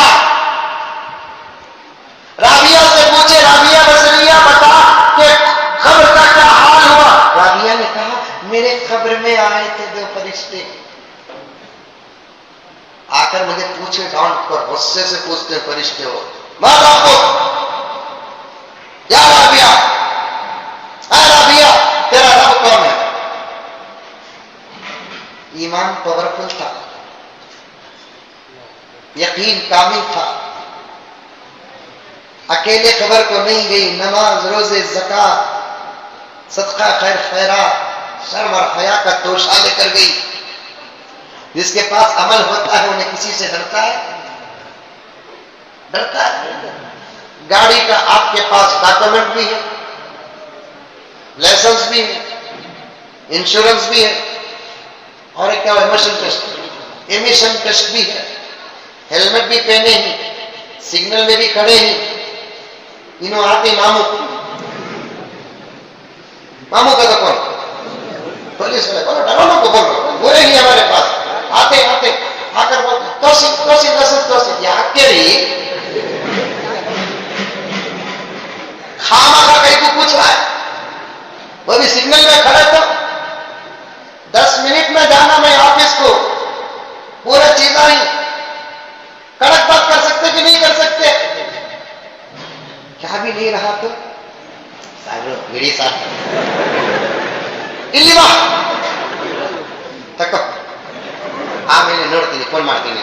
رابعہ سے پوچھے, رابعہ بصریہ بتا کہ قبر کا کیا حال ہوا؟ رابعہ نے کہا میرے قبر میں آئے تھے 2 فرشتے, آ کر مجھے پوچھے ڈانٹ کر, غصے سے پوچھتے فرشتے ہو ماں باپ کو, یا رابعہ, اے رابعہ تیرا رب کون ہے؟ ایمان پاورفل تھا, یقین کامل تھا, اکیلے قبر کو نہیں گئی, نماز روزے زکات صدقہ خیر خیرات شرم اور حیا کا توشہ لے کر گئی. جس کے پاس عمل ہوتا ہے انہیں کسی سے ڈرتا ہے؟ ڈرتا ہے؟ گاڑی کا آپ کے پاس ڈاکومنٹ بھی ہے, لائسنس بھی ہے, انشورنس بھی ہے, اور ایک کیا ایمیشن ٹیسٹ بھی ہے, ہیلمٹ بھی پہنے ہی, سگنل میں بھی کھڑے ہی, انہوں آتے ماموں کا تو کون پولیس والے بولو ڈرونوں کو بولو بولے ہی ہمارے پاس آتے آ کر بولتے یہ آپ کے رہی خامخواہ کہیں کو پوچھ رہا ہے, وہ بھی سگنل میں کھڑے تو 10 منٹ میں جانا میں آفس کو, پورا چیز آئی, کڑک بات کر سکتے کہ نہیں کر سکتے؟ کیا بھی نہیں رہا تو میری ساتھ ಇಲ್ಲಿ ಬಾ ತಕ್ಕೋ ಆಮೇಲೆ ನೋಡ್ತೀನಿ ಫೋನ್ ಮಾಡ್ತೀನಿ.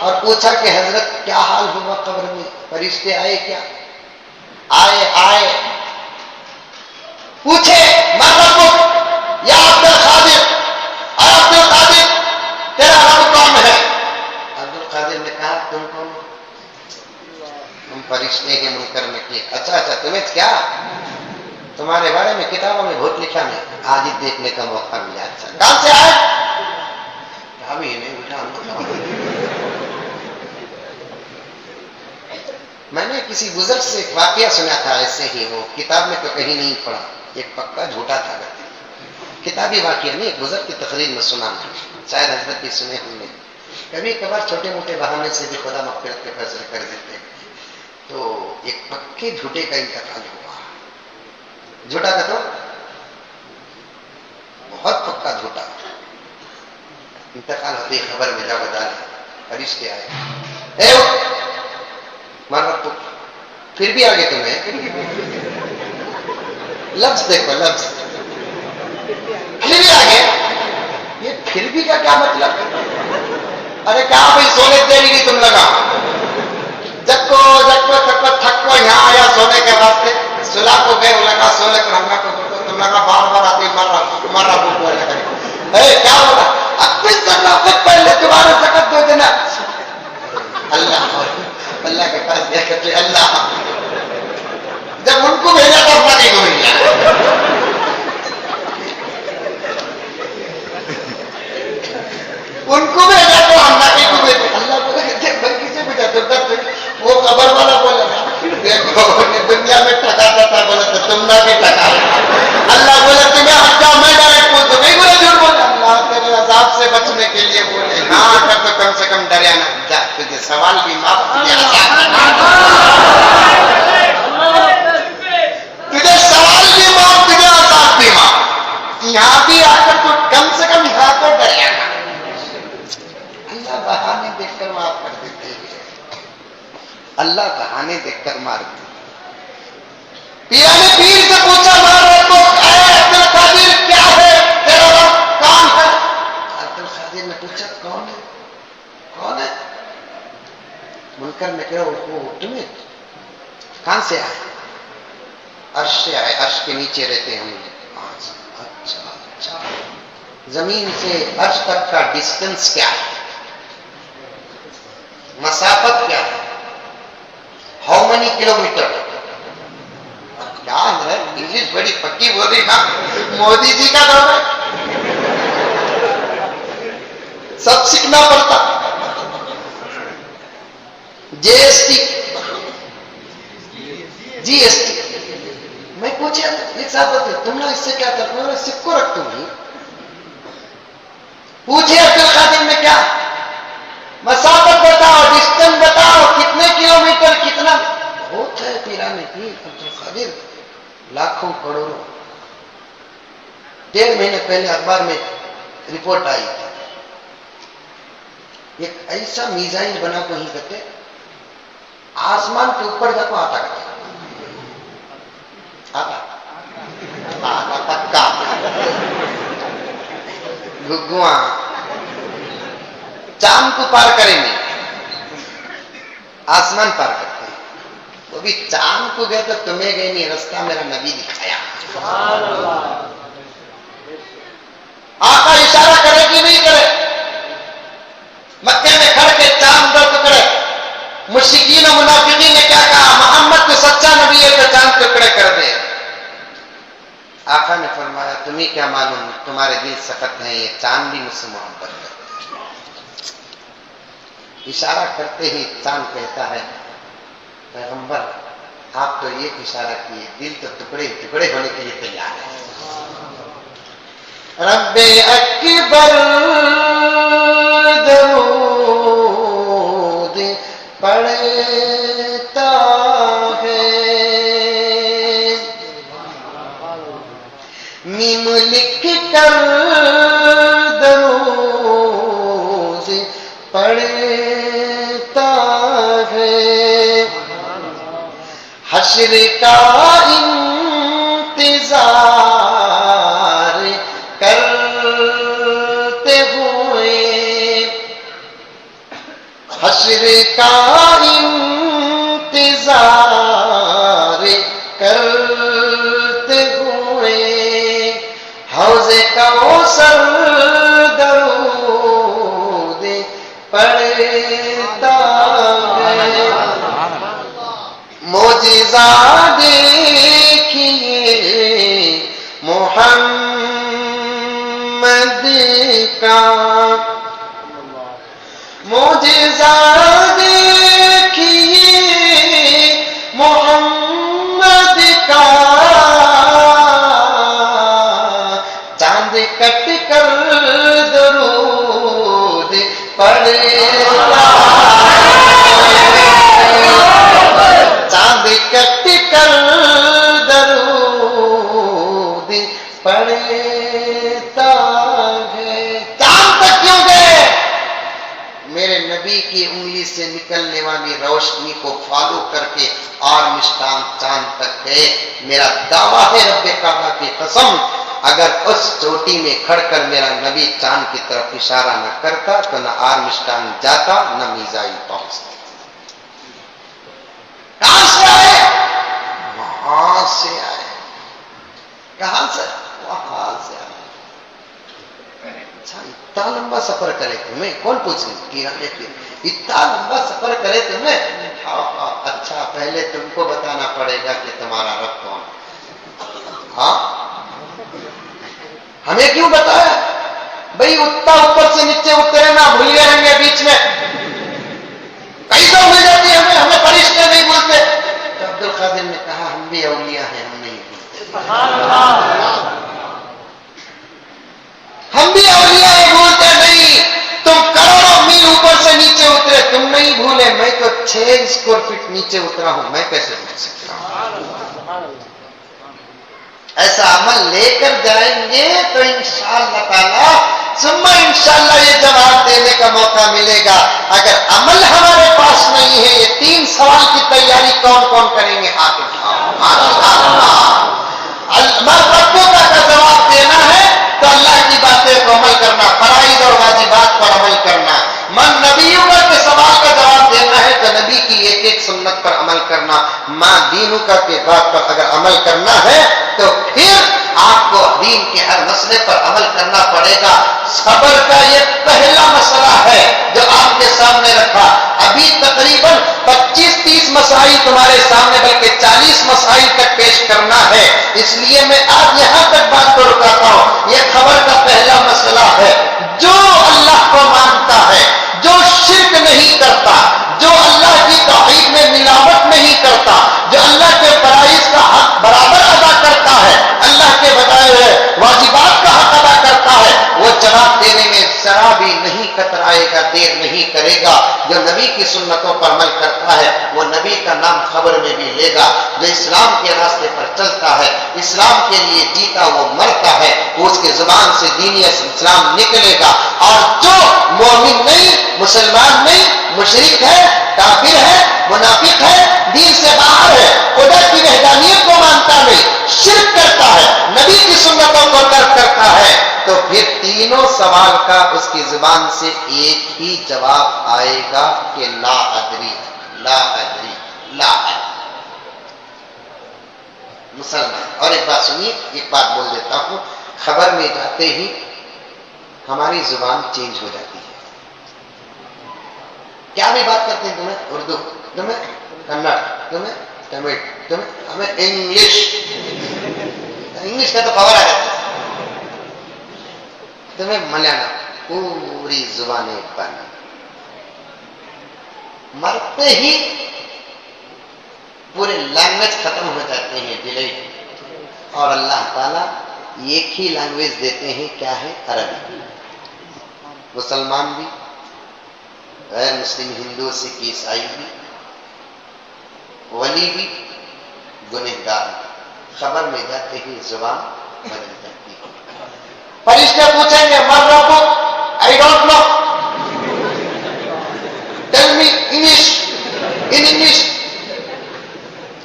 اور پوچھا کہ حضرت کیا حال ہوا قبر میں؟ فرشتے آئے کیا؟ آئے پوچھے من ربک یا عبد القادر، اے عبد القادر تیرا رب کون ہے؟ عبد القادر نے کہا تم کون ہو؟ ہم فرشتے ہیں منکر نکیر۔ اچھا تمہیں کیا؟ تمہارے بارے میں کتابوں میں بہت لکھا ہے، آج ہی دیکھنے کا موقع ملا۔ اچھا کہاں سے آئے؟ کہا بھی نہیں اٹھا۔ میں نے کسی بزرگ سے ایک واقعہ سنا تھا ایسے ہی، وہ کتاب میں تو کہیں نہیں پڑھا، ایک پکا جھوٹا تھا، کتابی واقعہ نہیں، ایک بزرگ کی تقریر میں سنا، شاید حضرت بھی سنے ہوں گے۔ کبھی کبھار چھوٹے موٹے بہانے سے بھی خدا مغفرت کے فیصلے کر دیتے، تو ایک پکے جھوٹے کا انتقال ہوا۔ جھوٹا کا تو بہت پکا جھوٹا، انتقال ہوتی خبر میں جا بتا فرشتے آئے، اے مر رب، پھر بھی آگے تمہیں لفظ دیکھو، لفظ پھر بھی آگے، یہ پھر بھی کا کیا مطلب؟ ارے کہا بھائی سونے دے گی تم لگا، جب کو تھک کو یہاں آیا سونے کے واسطے، سلا کو گئے وہ لگا سونے کو رنگا کو تم لگا بار آتی مر رہا بولنے کا کیا ہوگا؟ اب کچھ کرنا پہلے تمہارا سکت دو دینا، اللہ کے پاس دیا کرتے اللہ، جب ان کو بھیجا تو اپنا نہیں ہوئی، ان کو بھیجا تو ہم نہ کو بھیجے، اللہ کو کسے بھیجا تو وہ خبر والا بولا نا دنیا میں ٹکاتا تھا، بولا تو تم نہ بھی ٹکا، اللہ بولا تمہیں ہٹا، میں ڈائریکٹ بول دو نہیں بولا جھوٹ بولا، اللہ تیرے عذاب سے بچنے کے لیے بولے ہاں کر تو کم سے کم ڈریا نہ جا، تجھے سوال بھی معاف کیا، تجھے سوال بھی معاف، تجھے عذاب بھی معاف، یہاں بھی آ کر تو کم سے کم یہاں تو ڈریا نہ، اللہ بہانے دیکھ کر معاف کر دیتے ہیں، اللہ بہانے دیکھ کر مار دیتے۔ پیر نے پیر سے پوچھا مار رب کو، اے عبد القادر کیا ہے تیرا رب کون ہے؟ عبد القادر نے پوچھا کون ہے؟ منکر نے کہا وہ تمہیں کہاں سے آئے؟ عرش سے آئے، عرش کے نیچے رہتے ہم لوگ۔ اچھا زمین سے عرش تک کا ڈسٹنس کیا ہے؟ مسافت کیا ہے؟ How many kilometre? کیا ہے انگلش بڑی پکی بول رہی نا، مودی جی کا دور ہے، سب سیکھنا پڑتا، جی ایس ٹی میں پوچھا ایک ساتھ تم نے اس سے کیا کرنا؟ میں سکھ کو رکھ دوں گی، پوچھے عبد القادر میں کیا مسافت بتاؤ، ڈسٹنس بتاؤ، کتنے کلومیٹر، کتنا بہت ہے پیرانے کی عبد القادر، لاکھوں کروڑوں۔ 1.5 مہینے پہلے اخبار میں رپورٹ آئی تھی، ایک ایسا میزائل بنا کو ہی کرتے آسمان کے اوپر جا کو آتا کرتے آتا پکا گگواں چاند کو پار کریں گے، آسمان پار کرتے ہیں، وہ بھی چاند کو گئے تو تمہیں گئے نہیں، رستہ میرا نبی دکھایا۔ آقا اشارہ کرے کہ نہیں کرے؟ مکے میں کھڑ کے چاند دو ٹکڑے، مشرکین و منافقین نے کیا کہا؟ محمد تو سچا نبی ہے تو چاند ٹکڑے کر دے۔ آقا نے فرمایا تمہیں کیا معلوم، تمہارے دل سخت ہیں، یہ چاند بھی مجھ سے محبت کرتا ہے۔ اشارہ کرتے ہی چاند کہتا ہے پیغمبر آپ تو یہ اشارہ کیے، دل تو ٹکڑے ٹکڑے ہونے کے لیے تیار ہے۔ رب اکبر درود پڑھتا ہے، میم لکھ کر درود پڑھتا ہے، حشر کا انتظار کرتے ہوئے حشر کا انتظار کرتے ہوئے حوض کوثر درود پڑھتا ہے معجزہ دیکھیے محمد کا معجزہ دیکھیے محمد کا چاند کٹ کر درود پڑھتا چاند کٹ کر درود پڑھتا ہے چاند تک کیوں گئے؟ میرے نبی کی انگلی سے نکلنے والی روشنی کو فالو کر کے اور مشتان چاند تک گئے. میرا دعویٰ ہے رب کعبہ کی قسم اگر اس چوٹی میں کھڑ کر میرا نبی چاند کی طرف اشارہ نہ کرتا تو نہ آرمسٹرانگ جاتا نہ میزائل پہنچتا. کہاں سے آئے؟ وہاں سے آئے. کہاں سے؟ وہاں سے آئے. اچھا اتنا لمبا سفر کرے تمہیں کون پوچھ رہی اتنا لمبا سفر کرے تمہیں؟ اچھا پہلے تم کو بتانا پڑے گا کہ تمہارا رب کون ہے. ہاں ہمیں کیوں بتایا بھئی اتنا اوپر سے نیچے اترے نہ بھول گئے ہوں گے بیچ میں کئی تو مل جاتی ہے ہمیں فرشتے نہیں بولتے. تو عبد القادر نے کہا ہم بھی اولیاء ہیں ہم نہیں بولتے. ہم بھی اولیاء ہیں بولتے نہیں. تم کروڑوں میل اوپر سے نیچے اترے تم نہیں بھولے. میں تو 6 اسکوائر فٹ نیچے اترا ہوں میں کیسے بھول سکتا ہوں. ایسا عمل لے کر جائیں گے تو انشاءاللہ تعالی ثم انشاءاللہ یہ جواب دینے کا موقع ملے گا. اگر عمل ہمارے پاس نہیں ہے یہ 3 سوال کی تیاری کون کون کریں گے ہاتھ اٹھاؤ. ربوں کا جواب دینا ہے تو اللہ کی باتیں کو عمل کرنا فرائض اور واجبات پر عمل کرنا. من نبیوں کے سوال کا جواب دینا ہے تو نبی کی ایک ایک سنت پر عمل کرنا. ماں دینوں کا کے بات پر اگر عمل کرنا ہے تو پھر آپ کو دین کے ہر مسئلے پر عمل کرنا پڑے گا. صبر کا یہ پہلا مسئلہ ہے جو آپ کے سامنے رکھا. ابھی تقریباً 25-30 مسائل تمہارے سامنے بلکہ 40 مسائل تک پیش کرنا ہے. اس لیے میں آج یہاں تک بات کو رکاتا ہوں. یہ خبر کا پہلا مسئلہ ہے جو اللہ کو مانتا ہے جو شرک نہیں کرتا جو اللہ کی توحید میں ملاوٹ نہیں کرتا جو اللہ کے فرائض کا حق برابر ادا کرتا ہے اللہ کے بتائے ہوئے واجبات کا حق ادا کرتا ہے وہ جواب دینے میں ذرا بھی نہیں کترائے گا دیر نہیں کرے گا. جو نبی کی سنتوں پر عمل کرتا ہے وہ نبی کا نام خبر میں بھی لے گا. جو اسلام کے راستے پر چلتا ہے اسلام کے لیے جیتا وہ مرتا ہے وہ اس کے زبان سے دینی اسلام نکلے گا. اور جو مومن نہیں مسلمان نہیں مشرک ہے کافر ہے منافق ہے دین سے باہر ہے خدا کی وحدانیت کو مانتا نہیں شرک کرتا ہے نبی کی سنتوں کو ترک کرتا ہے تو پھر تینوں سوال کا اس کی زبان سے ایک ہی جواب آئے گا کہ لا ادری لا ادری لا ادری. مسلمان. اور ایک بات سنیے ایک بات بول دیتا ہوں خبر میں جاتے ہی ہماری زبان چینج ہو جاتی ہے. کیا بھی بات کرتے ہیں تمہیں اردو تمہیں کنڑ تمہیں تمل تمہیں ہمیں انگلش کا تو پاور آ جاتا ہے. تمہیں ملیالم پوری زبانیں بند. مرتے ہی پورے لینگویج ختم ہو جاتے ہیں ڈیلیٹ. اور اللہ تعالیٰ ایک ہی لینگویج دیتے ہیں کیا ہے عربی. مسلمان بھی غیر مسلم ہندو سکھ عیسائی بھی ولی بھی گنہگار خبر میں جاتے ہی زبان بدل جاتی ہے. فرشتے پوچھیں گے من ربک I don't know tell me English in English.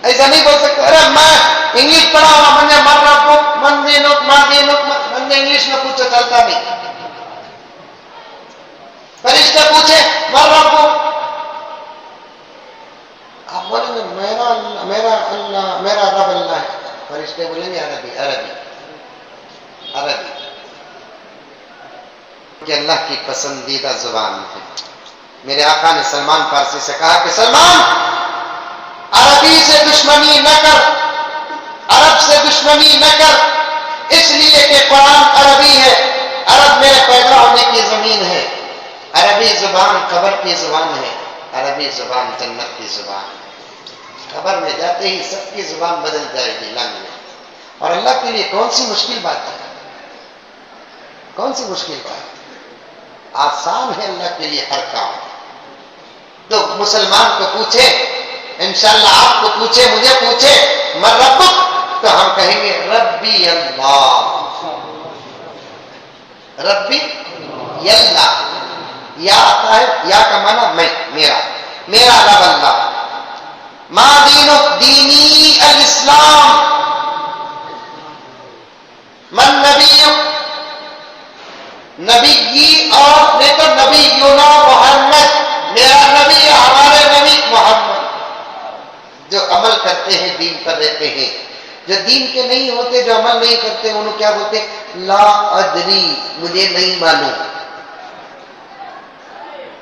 ایسا نہیں بول سکتے ارے میں انگلش پڑھا ہوا من ربک من دینک انگلش میں پوچھو چلتا نہیں. فرشتے پوچھے من ربک بولے میرا رب اللہ ہے. فرشتے بولیں گے عربی عربی عربی، کہ اللہ کی پسندیدہ زبان ہے. میرے آقا نے سلمان فارسی سے کہا کہ سلمان عربی سے دشمنی نہ کر، عرب سے دشمنی نہ کر، اس لیے کہ قرآن عربی ہے، عرب میرے پیدا ہونے کی زمین ہے، عربی زبان قبر کی زبان ہے، عربی زبان جنت کی زبان ہے. قبر میں جاتے ہی سب کی زبان بدل جائے گی لنگ میں. اور اللہ کے لیے کون سی مشکل بات ہے؟ کون سی مشکل بات ہے؟ آسان ہے اللہ کے لیے ہر کام. تو مسلمان کو پوچھے، انشاءاللہ آپ کو پوچھے، مجھے پوچھے من ربک، تو ہم کہیں گے ربی اللہ، ربی یلہ. یا آتا ہے، یا کا معنی میں، میرا رب اللہ. ما دینک دینی الاسلام، من نبیک نبی، اور نہیں تو نبی یونا محمد، میرا نبی ہمارے نبی محمد. جو عمل کرتے ہیں دین پر رہتے ہیں، جو دین کے نہیں ہوتے، جو عمل نہیں کرتے، انہوں کیا بولتے؟ لا ادری، مجھے نہیں معلوم.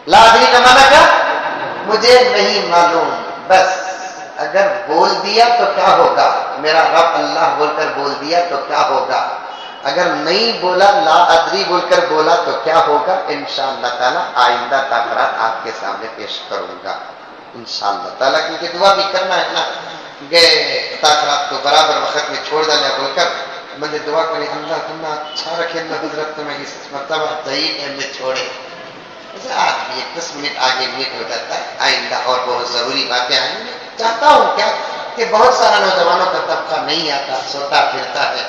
لا ادری کا معنی کیا؟ مجھے نہیں معلوم. بس اگر بول دیا تو کیا ہوگا؟ میرا رب اللہ بول کر بول دیا تو کیا ہوگا؟ اگر نہیں بولا، لا ادری بول کر بولا تو کیا ہوگا؟ انشاءاللہ تعالی آئندہ تاخرات آپ کے سامنے پیش کروں گا انشاءاللہ تعالی. کیونکہ دعا بھی کرنا ہے نا، گئے تاخرات کو برابر وقت میں چھوڑ ڈالا بول کر مجھے دعا کریں اللہ تمہیں اچھا رکھے، اللہ حضرت تمہیں اس مرتبہ صحیح ٹائم میں چھوڑے. آدمی 10 منٹ آگے میٹ ہو جاتا ہے. آئندہ اور بہت ضروری باتیں آئیں گی. چاہتا ہوں کیا کہ بہت سارا نوجوانوں کا طبقہ نہیں آتا، سوتا پھرتا ہے.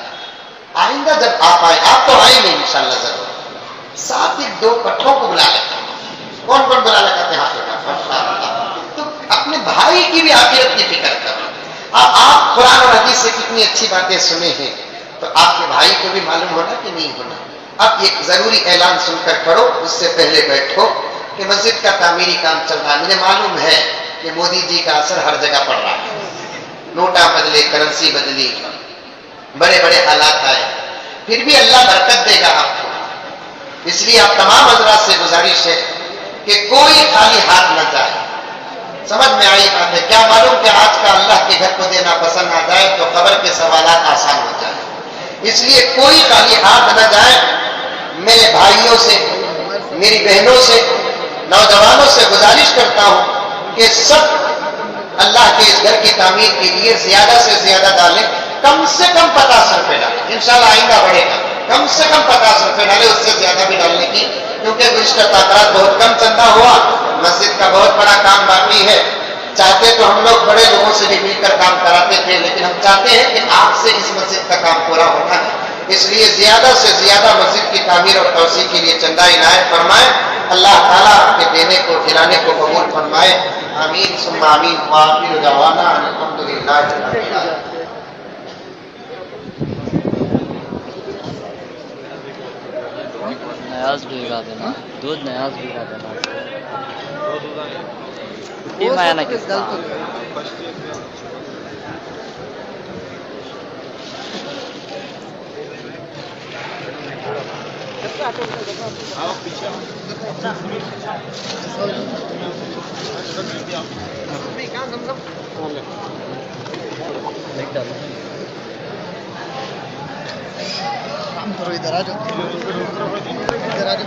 آئندہ جب آپ آئے، آپ تو آئیں گے انشاءاللہ ضرور، ساتھ ہی 2 پٹھوں کو بلا لیتا ہوں. کون کون بلا لیتا ہے؟ ہاتھ. تو اپنے بھائی کی بھی آخرت کی فکر کرو. آپ قرآن اور حدیث سے کتنی اچھی باتیں سنے ہیں، تو آپ کے بھائی کو بھی معلوم ہونا کہ نہیں ہونا. اب ایک ضروری اعلان سن کر پڑھو، اس سے پہلے بیٹھو کہ مسجد کا تعمیری کام چل رہا ہے. مجھے معلوم ہے کہ مودی جی کا اثر ہر جگہ پڑ رہا ہے. نوٹا بدلے، کرنسی بدلی، بڑے بڑے حالات آئے، پھر بھی اللہ برکت دے گا آپ کو. اس لیے آپ تمام حضرات سے گزارش ہے کہ کوئی خالی ہاتھ نہ جائے. سمجھ میں آئی بات ہے؟ کیا معلوم کہ آج کا اللہ کے گھر کو دینا پسند آ جائے تو قبر کے سوالات آسان ہو جائیں. اس لیے کوئی خالی ہاتھ نہ جائے. میرے بھائیوں سے، میری بہنوں سے، نوجوانوں سے گزارش کرتا ہوں کہ سب اللہ کے اس گھر کی تعمیر کے لیے زیادہ سے زیادہ ڈالیں. کم سے کم 50 روپے ڈالیں. انشاءاللہ آئندہ بڑھے گا. کم سے کم 50 روپے ڈالیں، اس سے زیادہ بھی ڈالنے کی، کیونکہ گزشتہ تاخرات بہت کم چندہ ہوا. مسجد کا بہت بڑا کام باقی ہے. چاہتے تو ہم لوگ بڑے لوگوں سے بھی مل کر کام کراتے تھے، لیکن ہم چاہتے ہیں کہ آپ سے اس مسجد کا کام پورا ہونا ہے. اس لیے زیادہ سے زیادہ مسجد کی تعمیر اور توسیع کے لیے چندہ عنایت فرمائے. اللہ تعالیٰ آپ کے دینے کو کھلانے کو قبول فرمائے. آمین ثم آمین. وآخر دعوانا الحمدللہ رب العالمین. نیاز بھی لگا دینا، دودھ نیاز بھی لگا دینا. یہ میں نہ کس کا ادھر آ جاؤ، ادھر آ جاؤ.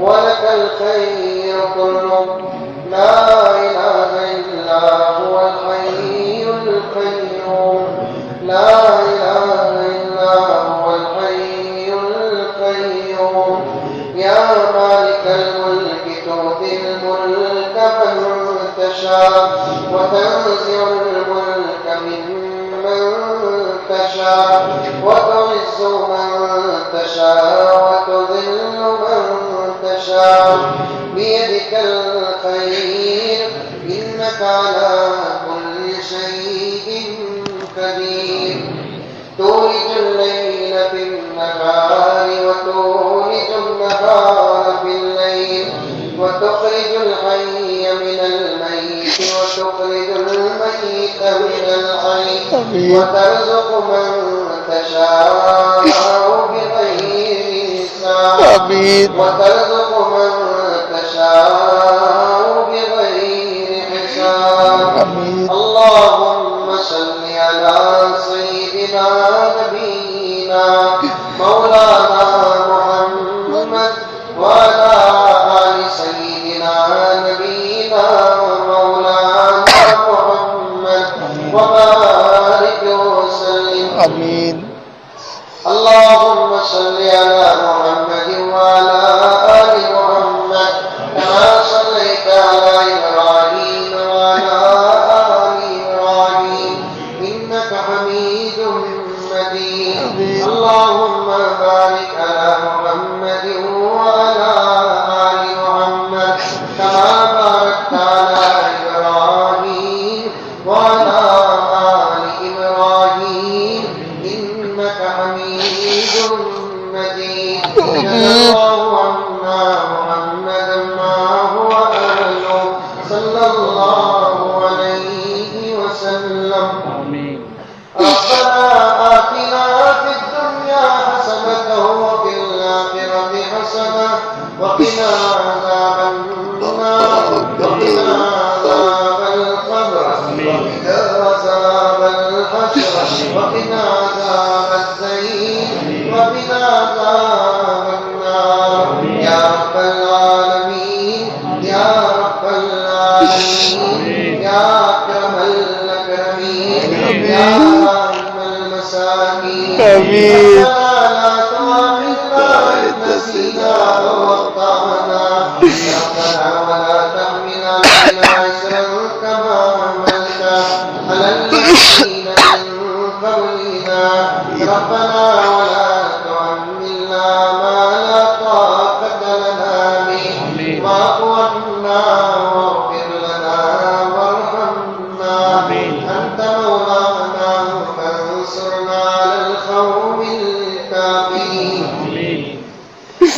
ولك الخير كله لا إله إلا هو الحي القيوم لا إله إلا هو الحي القيوم يا مالك الملك تؤتي الملك من تشاء وتنزع الملك ممن تشاء وتعز من تشاء وتذل من تشاء بيدك الخير إنك على كل شيء قدير تولج الليل في النهار وتولج النهار في الليل وتخرج الحي من الميت وتخرج الميت من الحي وترزق من تشاء بغير حساب وترزق من تشاء بغير حساب اللهم صل على سيدنا نبينا مولانا محمد وعلى آل سيدنا نبينا مولانا محمد وبارك وسلم آمين اللهم صل على محمد وعلى آل محمد أمتي جزا الله عنا محمدا ما هو أهله صلى الله عليه وسلم. ربنا آتنا في الدنيا حسنة وفي الآخرة حسنة وقنا عذاب النار وقنا عذاب القبر وقنا عذاب الحشر وقنا عذاب السعير وقنا عذاب النار يا رب العالمين يا رب العالمين يا أكرم الأكرمين يا رحم المساكين آمين. لا تؤاخذنا إن نسينا أو أخطأنا ربنا ولا تحمل علينا إصرا كما حملته على الذين من قبلنا ربنا ولا تحملنا ما لا طاقة لنا به واعف عنا واغفر لنا وارحمنا أنت مولانا فانصرنا على القوم الكافرين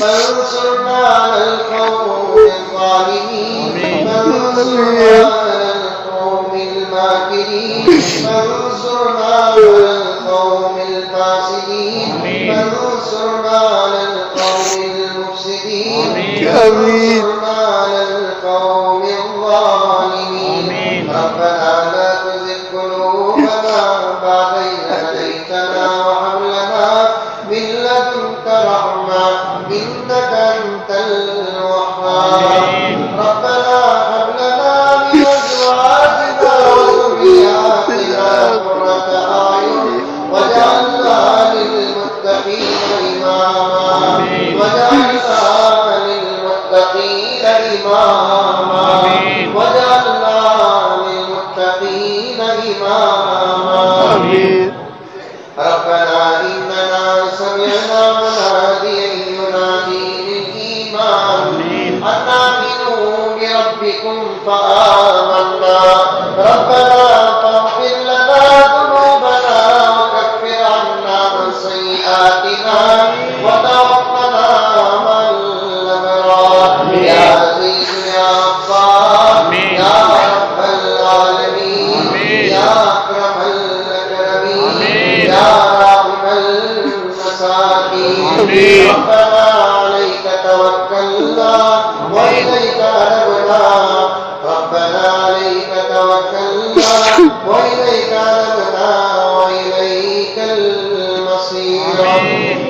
فانصرنا على القوم الظالمين فانصرنا على القوم الماكرين فانصرنا على القوم الفاسدين فانصرنا على القوم المفسدين فانصرنا على القوم الظالمين ربنا لا تزغ قلوبنا بعد إذ هديتنا وهب لنا من لدنك رحمة إنك أنت الوهاب ربنا هب لنا من أزواجنا وذرياتنا قرة أعين واجعلنا للمتقين إماما واجعلنا للمتقين إماما واجعلنا للمتقين إماما ربنا إننا سمعنا مناديا ينادي للإيمان أن آمنوا بربكم فآمنا ربنا فاغفر لنا ذنوبنا وكفر عنا سيئاتنا وتوفنا مع الأبرار يا عزيز يا غفار يا رب العالمين يا أكرم الأكرمين يا راحم المساكين ربنا عليك توكلنا وإليك أنبنا ربنا عليك توكلنا وإليك أنبنا وإليك المصير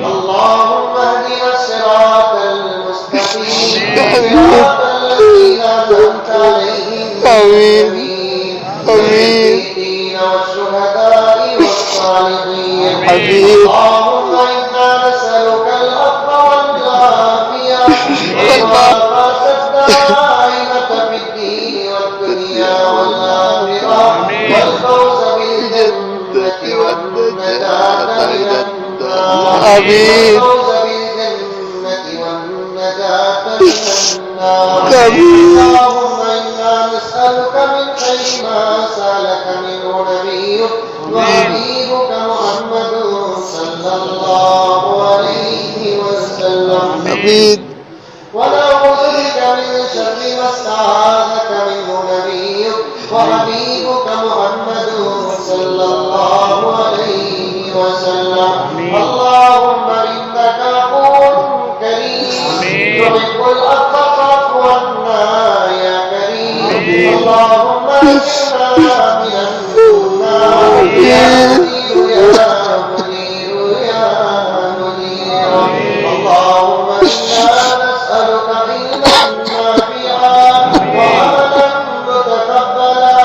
اللهم اهدنا الصراط المستقيم صراط الذين أنعمت عليهم النبيين والشهداء والصالحين اللهم إنا نسألك العفو والعافية والعافية الدائمة في الدين والدنيا والآخرة والفوز بالجنة والنجاة من النار والفوز بالجنة والنجاة من النار اللهم إنا نسألك من خير ما سألك منه نبيك وحبيبك محمد صلى الله عليه وسلم ونعوذ بك من شر ما استعاذك منه نبيك وحبيبك محمد صلى الله عليه وسلم اللهم إنك عفو كريم تحب العفو فاعف عنا يا كريم اللهم اجعلنا من النار يا مدير يا مدير يا مدير اللهم إنا نسألك علما نافعا وعملا متقبلا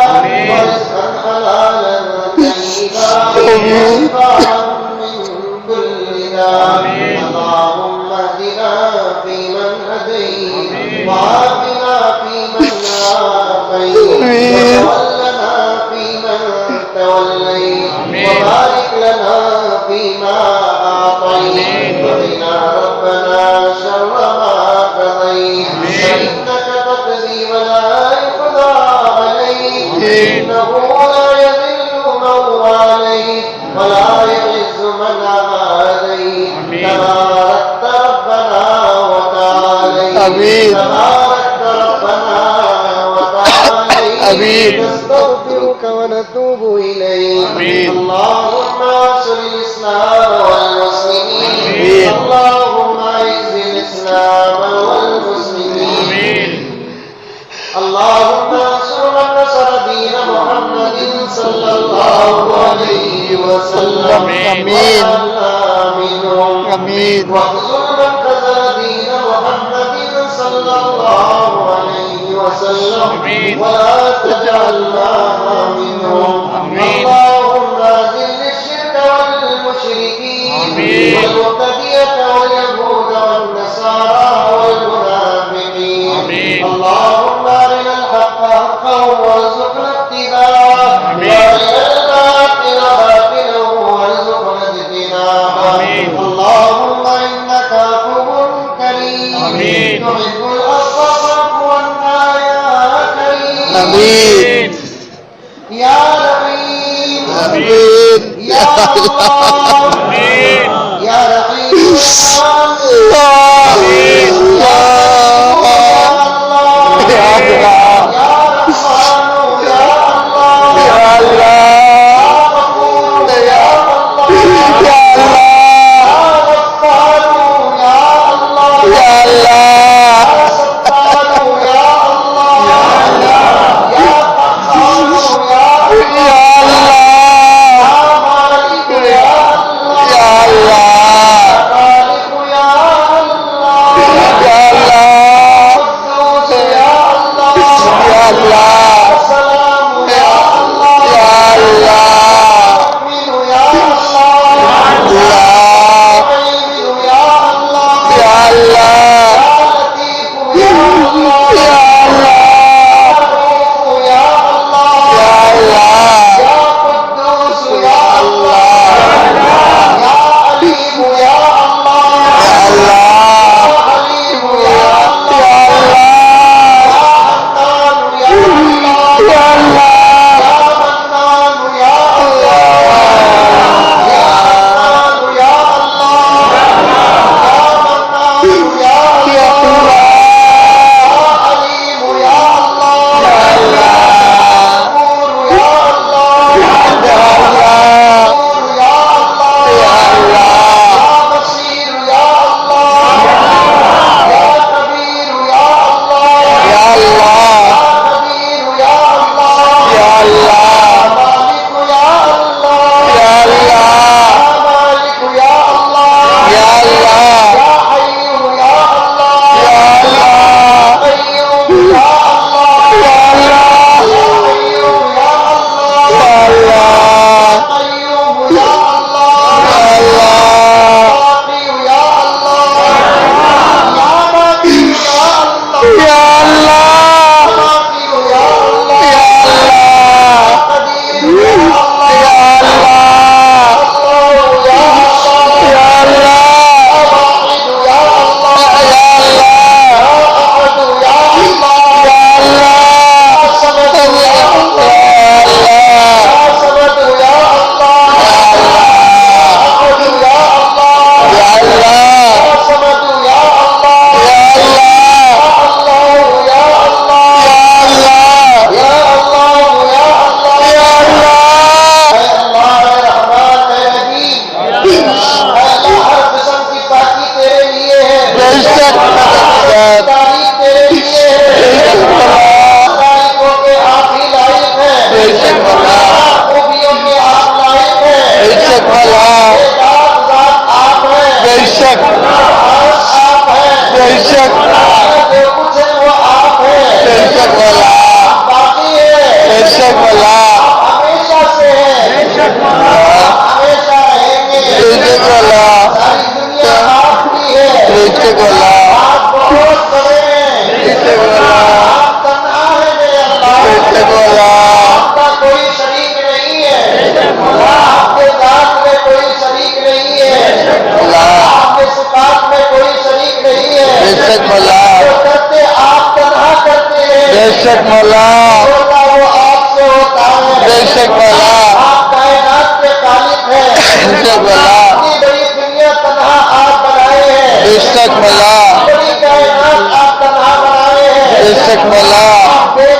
ورزقا حلالا طيبا وشفاعا من كل داء اللهم اهدنا فيمن هديت وعافنا فيمن عافيت وتولنا فيمن توليت وبارك لنا فيما أعطيت وقنا ربنا شر ما قضيت فإنك تقضي ولا يقضى عليك إنه لا يذل من واليت ولا يعز من عاديت آمين نستغفرك ونتوب إليك آمين. اللهم انصر الإسلام والمسلمين آمين. اللهم أعز الإسلام والمسلمين اللهم انصر من نصر دين محمد صلى الله عليه وسلم آمين. آمين واخذل من خذل دين محمد صلى الله عليه وسلم آمين. ولا تجعلنا منهم آمين. اللهم أذل الشرك والمشركين آمين. والمبتدئة واليهود والنصارى والمنافقين آمين. اللهم أرنا الحق حقا وارزقنا اتباعه آمين. وأرنا الباطل باطلا وارزقنا اجتنابه آمين. اللهم إنك عفو كريم آمين. تحب العفو فاعف عنا يا كريم آمين. يا رحيم آمين. يا الله آمين. يا رحيم يا آمين. يا الله يا الله. يا رحمن يا الله يا الله. يا غفور يا الله يا الله. يا غفار يا الله يا الله. يا ستار يا الله يا قهار يا الله يا مالك يا الله يا الله. خالق يا الله يا الله. قدوس يا الله يا الله. السلام يا الله يا الله. المؤمن يا الله الله. المهيمن يا الله يا الله. يا لطيف يا الله يا الله. رؤوف يا الله يا الله. يا قدوس يا الله يا عليم يا الله يا الله. يا حليم يا الله يا الله. يا حنان يا الله يا الله. يا منان يا الله يا حنان يا الله يا منان يا يا الله الله. يا عليم يا الله يا الله. غفور يا الله يا الله. غفور يا الله يا الله. يا بصير يا الله يا كبير يا الله يا الله. يا قدير يا الله يا الله. مالك يا الله يا الله. مالك يا الله يا الله. يا حي يا الله يا الله. قيوم يا الله يا الله. يا قيوم يا الله يا الله. قيوم يا الله يا الله. باقي يا الله يا باقي يا الله يا الله. باقي يا الله يا الله. قدير يا الله يا الله. الله يا الله يا الله. واحد يا الله يا الله. أحد يا الله يا الله. صمد يا الله صمد يا الله أحد يا الله يا الله. صمد يا الله يا الله. الله يا الله يا الله. يا الله يا الله يا الله. اے اللہ اے رحمان اے رحیم اے اللہ ہر قسم کی پاکی تیرے لیے ہے بے شک تعریف تیرے لیے ہے لائقوں کے آپ ہی لائق ہیں بے شک مولا. خوبیوں کے آپ لائق ہیں بے شک مولا. یہ ذات آپ ہیں بے شک. آپ ہیں بے شک. جو کچھ ہے وہ آپ ہیں بے شک مولا. باقی ہے بے شک مولا. ہمیشہ سے ہے ہمیشہ رہیں گے بے شک مولا. ساری دنیا آپ کی ہے بے شک مولا. آپ بہت بڑے ہیں بے شک مولا. آپ تنہا ہے میرے اللہ بے شک مولا. آپ کا کوئی شریک نہیں ہے آپ کے ذات میں کوئی شریک نہیں ہے مولا. آپ کے صفات میں کوئی شریک نہیں ہے بے شک مولا. جو کرتے آپ تنہا کرتے ہیں بے شک مولا. ہوتا وہ آپ سے ہوتا ہے بے شک مولا. آپ کائنات کے خالق ہیں بے شک مولا. اتنی بڑی دنیا تنہا آپ بنائے ہیں بے شک مولا. بڑی کائنات آپ تنہا بنائے ہیں بے شک مولا. آپ بے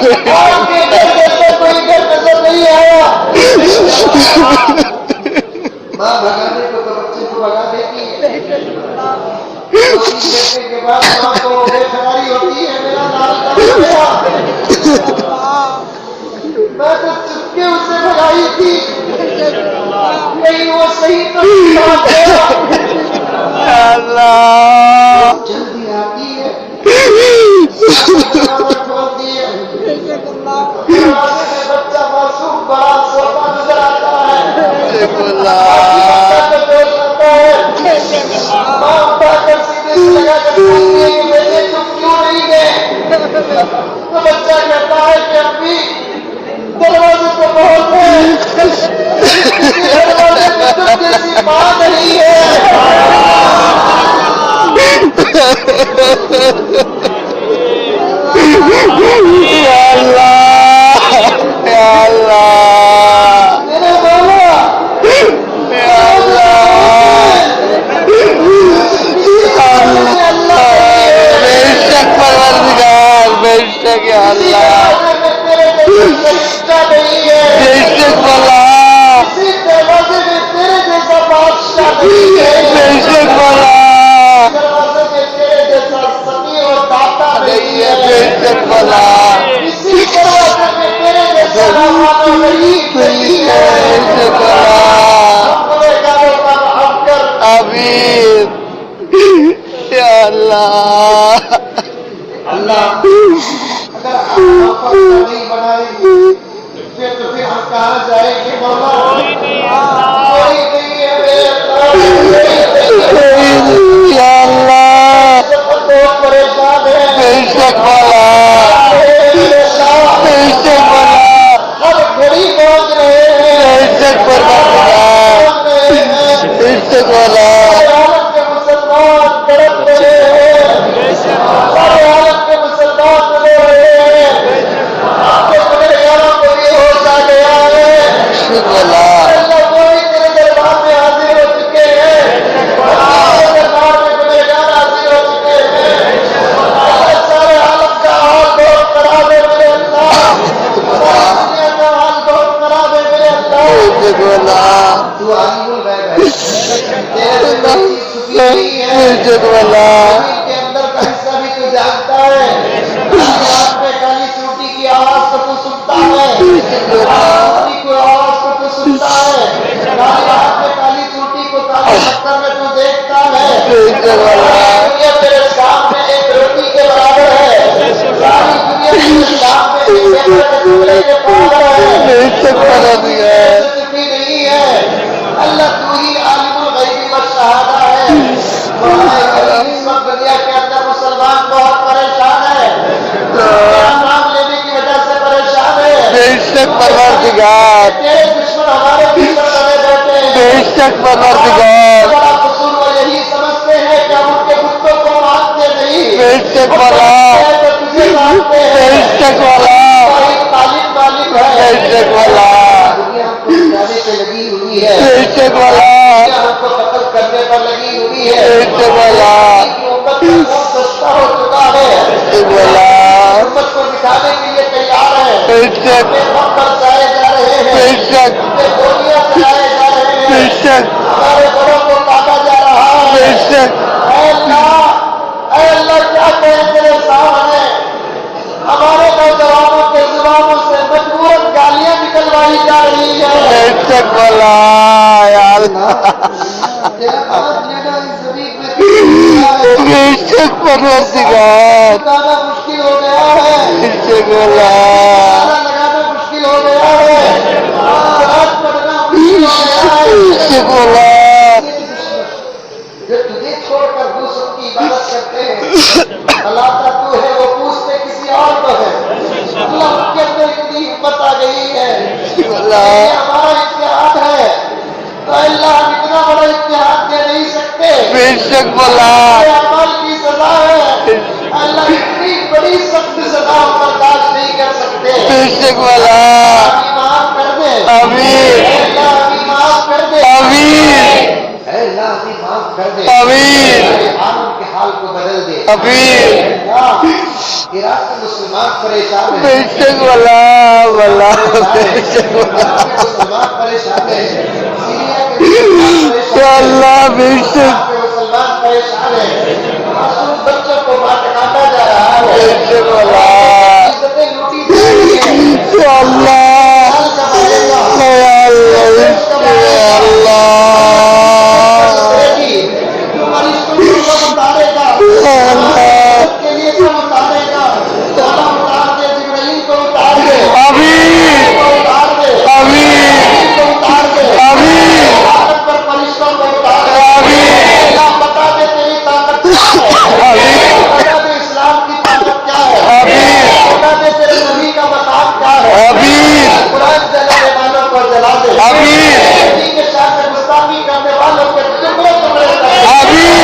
آپ کے گھر جیسا کوئی گھر نظر نہیں آیا. ماں بھگانے کو تو بچے کو بھگا دیتی ہے. بیٹے کے بعد ماں کو بے خبری ہوتی ہے. میرا لال کہاں گیا؟ میں تو چپکے اسے بھگائی تھی. نہیں وہ صحیح تو گیا. اللہ جلدی آتی ہے. کھولتی ہے. بچہ معصوم بڑا سوتا نظر آتا ہے. تو بچہ کہتا ہے کہ ابھی دروازے تو بہت ہے. دروازے میں تم جیسی ماں نہیں ہے. یا اللہ یا اللہ میرے بابا یا اللہ بے شک پروردگار بے شک یا اللہ رشتہ نہیں ہے. بے شک اللہ اسی دروازے میں تیرے جیسا بادشاہ نہیں ہے. بے شک اللہ دروازے میں تیرے جیسا سمی اور داتا نہیں ہے. بے شک اللہ اسی دروازے میں تیرے جیسا رحمان و رحیم نہیں ہے. بے شک اللہ اپنے گھروں پر رحم کر. آمین یا اللہ اللہ اگر آپ آپس نہیں بنائیں گے پھر ہم کہاں جائیں گے مولا؟ کوئی نہیں ہے میرے اللہ. یا اللہ بہت پریشان ہے. بے شک والا بے شک والا ہر گھڑی پہنچ رہے ہیں. بے شک پروردگار بے شک والا عالم کے مسلمان تڑپ رہے ہیں. سارے عالم کے مسلمان رو رہے ہیں. آپ کے گنہگاروں کو بھی ہوش آ گیا ہے. شک والا اللہ وہ بھی تیرے دربار میں حاضر ہو چکے ہیں. تیرے دربار میں گنہگار حاضر ہو چکے ہیں. اللہ سارے عالم کا حال بہت خراب ہے میرے اللہ. ساری دنیا کا حال بہت خراب ہے میرے اللہ. بے شک والا تو عالم الغیب ہے. تیرے سے کوئی چیز چھپی نہیں ہے. بے شک والا زمین کے اندر کا حصہ بھی تو جانتا ہے. رات میں کالی چوٹی کی آواز کو تو سنتا ہے. کالی کی آواز کو تو سنتا ہے. کالی رات میں کالی چوٹی کو کالے پتھر میں تو دیکھتا ہے. بے شک والا دنیا تیرے سامنے ایک روٹی کے برابر ہے. ساری دنیا تیرے سامنے ایک پیپر کے ٹکڑے کے برابر ہے. بے شک پروردگار چھپی نہیں ہے. اللہ تو ہی عالم الغیب والشہادہ ہے. اس وقت دنیا کے اندر مسلمان بہت پریشان ہے. تیرا نام لینے کی وجہ سے پریشان ہے. بے شک پروردگار تیرے دشمن ہمارے بھیتر لگے بیٹھے ہیں. بے شک پروردگار بڑا قصور وہ یہی سمجھتے ہیں کہ ہم ان کے بتوں کو مانتے نہیں. بے شک والا تو تجھے مانتے بے ہیں. شک والا تعلیم معلوم بے ہے. شک والا دنیا ہم کو جانے پہ لگی ہوئی ہے. بے شک والا دنیا ہم کو قتل کرنے پر لگی ہوئی ہے. بے شک والا امت کا خون سستا ہو چکا ہے. بے شک والا امت کو دکھانے کے لیے تیار ہے. بے شک اپنے ہم پر جائے جا رہے بے ہیں. شک اپنے گولیاں چلائے جا رہے بے ہیں. شک ہمارے بڑوں کو کاٹا جا رہا بے ہے. شک اے اللہ کیا کہیں تیرے سامنے. ہمارے نوجوانوں کے زبانوں سے مجبوراً گالیاں نکلوائی جا رہی ہے. بے شک والا یا اللہ تیرا نام لینا اس زمین میں کتنی ہے. بے شک پروردگار بتانا مشکل ہو گیا ہے. بے شک والا نعرہ لگانا مشکل ہو گیا ہے. نماز پڑھنا مشکل ہو گیا ہے. بے شک والا جو تجھے چھوڑ کر دوسروں کی عبادت کرتے ہیں. اللہ کا تو ہے وہ پوچھتے کسی اور کو ہے. اللہ ان کے اندر اتنی ہمت آ گئی ہے. یہ ہمارا امتحان ہے. تو اللہ ہم اتنا بڑا امتحان دے نہیں سکتے. بے شک والا یہ عمل کی سزا ہے. اللہ اتنی بڑی سخت سزا ہم برداشت نہیں کر سکتے. بے شک والا ہمیں معاف کر دے. آمین اللہ ہمیں معاف کر دے. آمین اے اللہ ہمیں معاف کر دے. آمین اے عالم کے حال کو بدل دے. آمین اللہ عراق کے مسلمان پریشان ہیں، بے شک والا والا بے شک والا مسلمان پریشان ہیں، سیریا کے مسلمان پریشان یا ہیں، اللہ بے شک عراق کے مسلمان پریشان ہیں، معصوم بچوں کو کاٹا جا رہا ہے، بے شک والا عزتیں لوٹی جا رہی ہیں، یا اللہ حال کمائے گا، یا اللہ یا اللہ کرے گی، تو فرشتوں کو کب اتارے گا، یا اللہ کے لیے کب اتارے گا، تعالیٰ اتار دے، جبرائیل کو اتار دے، آمین کو اتار دے، آمین کو اتار دے، آمین طاقت پر فرشتوں کو اتار دے، آمین اللہ بتا دے تیری طاقت کیا ہے، آمین بتا دے اسلام کی طاقت کیا ہے، آمین بتا دے تیرے نبی کا مقام کیا ہے، آمین قرآن جلانے والوں کو جلا دے، آمین نبی کے شان میں گستاخی کرنے والوں کے ٹکڑے ٹکڑے کر دے، آمین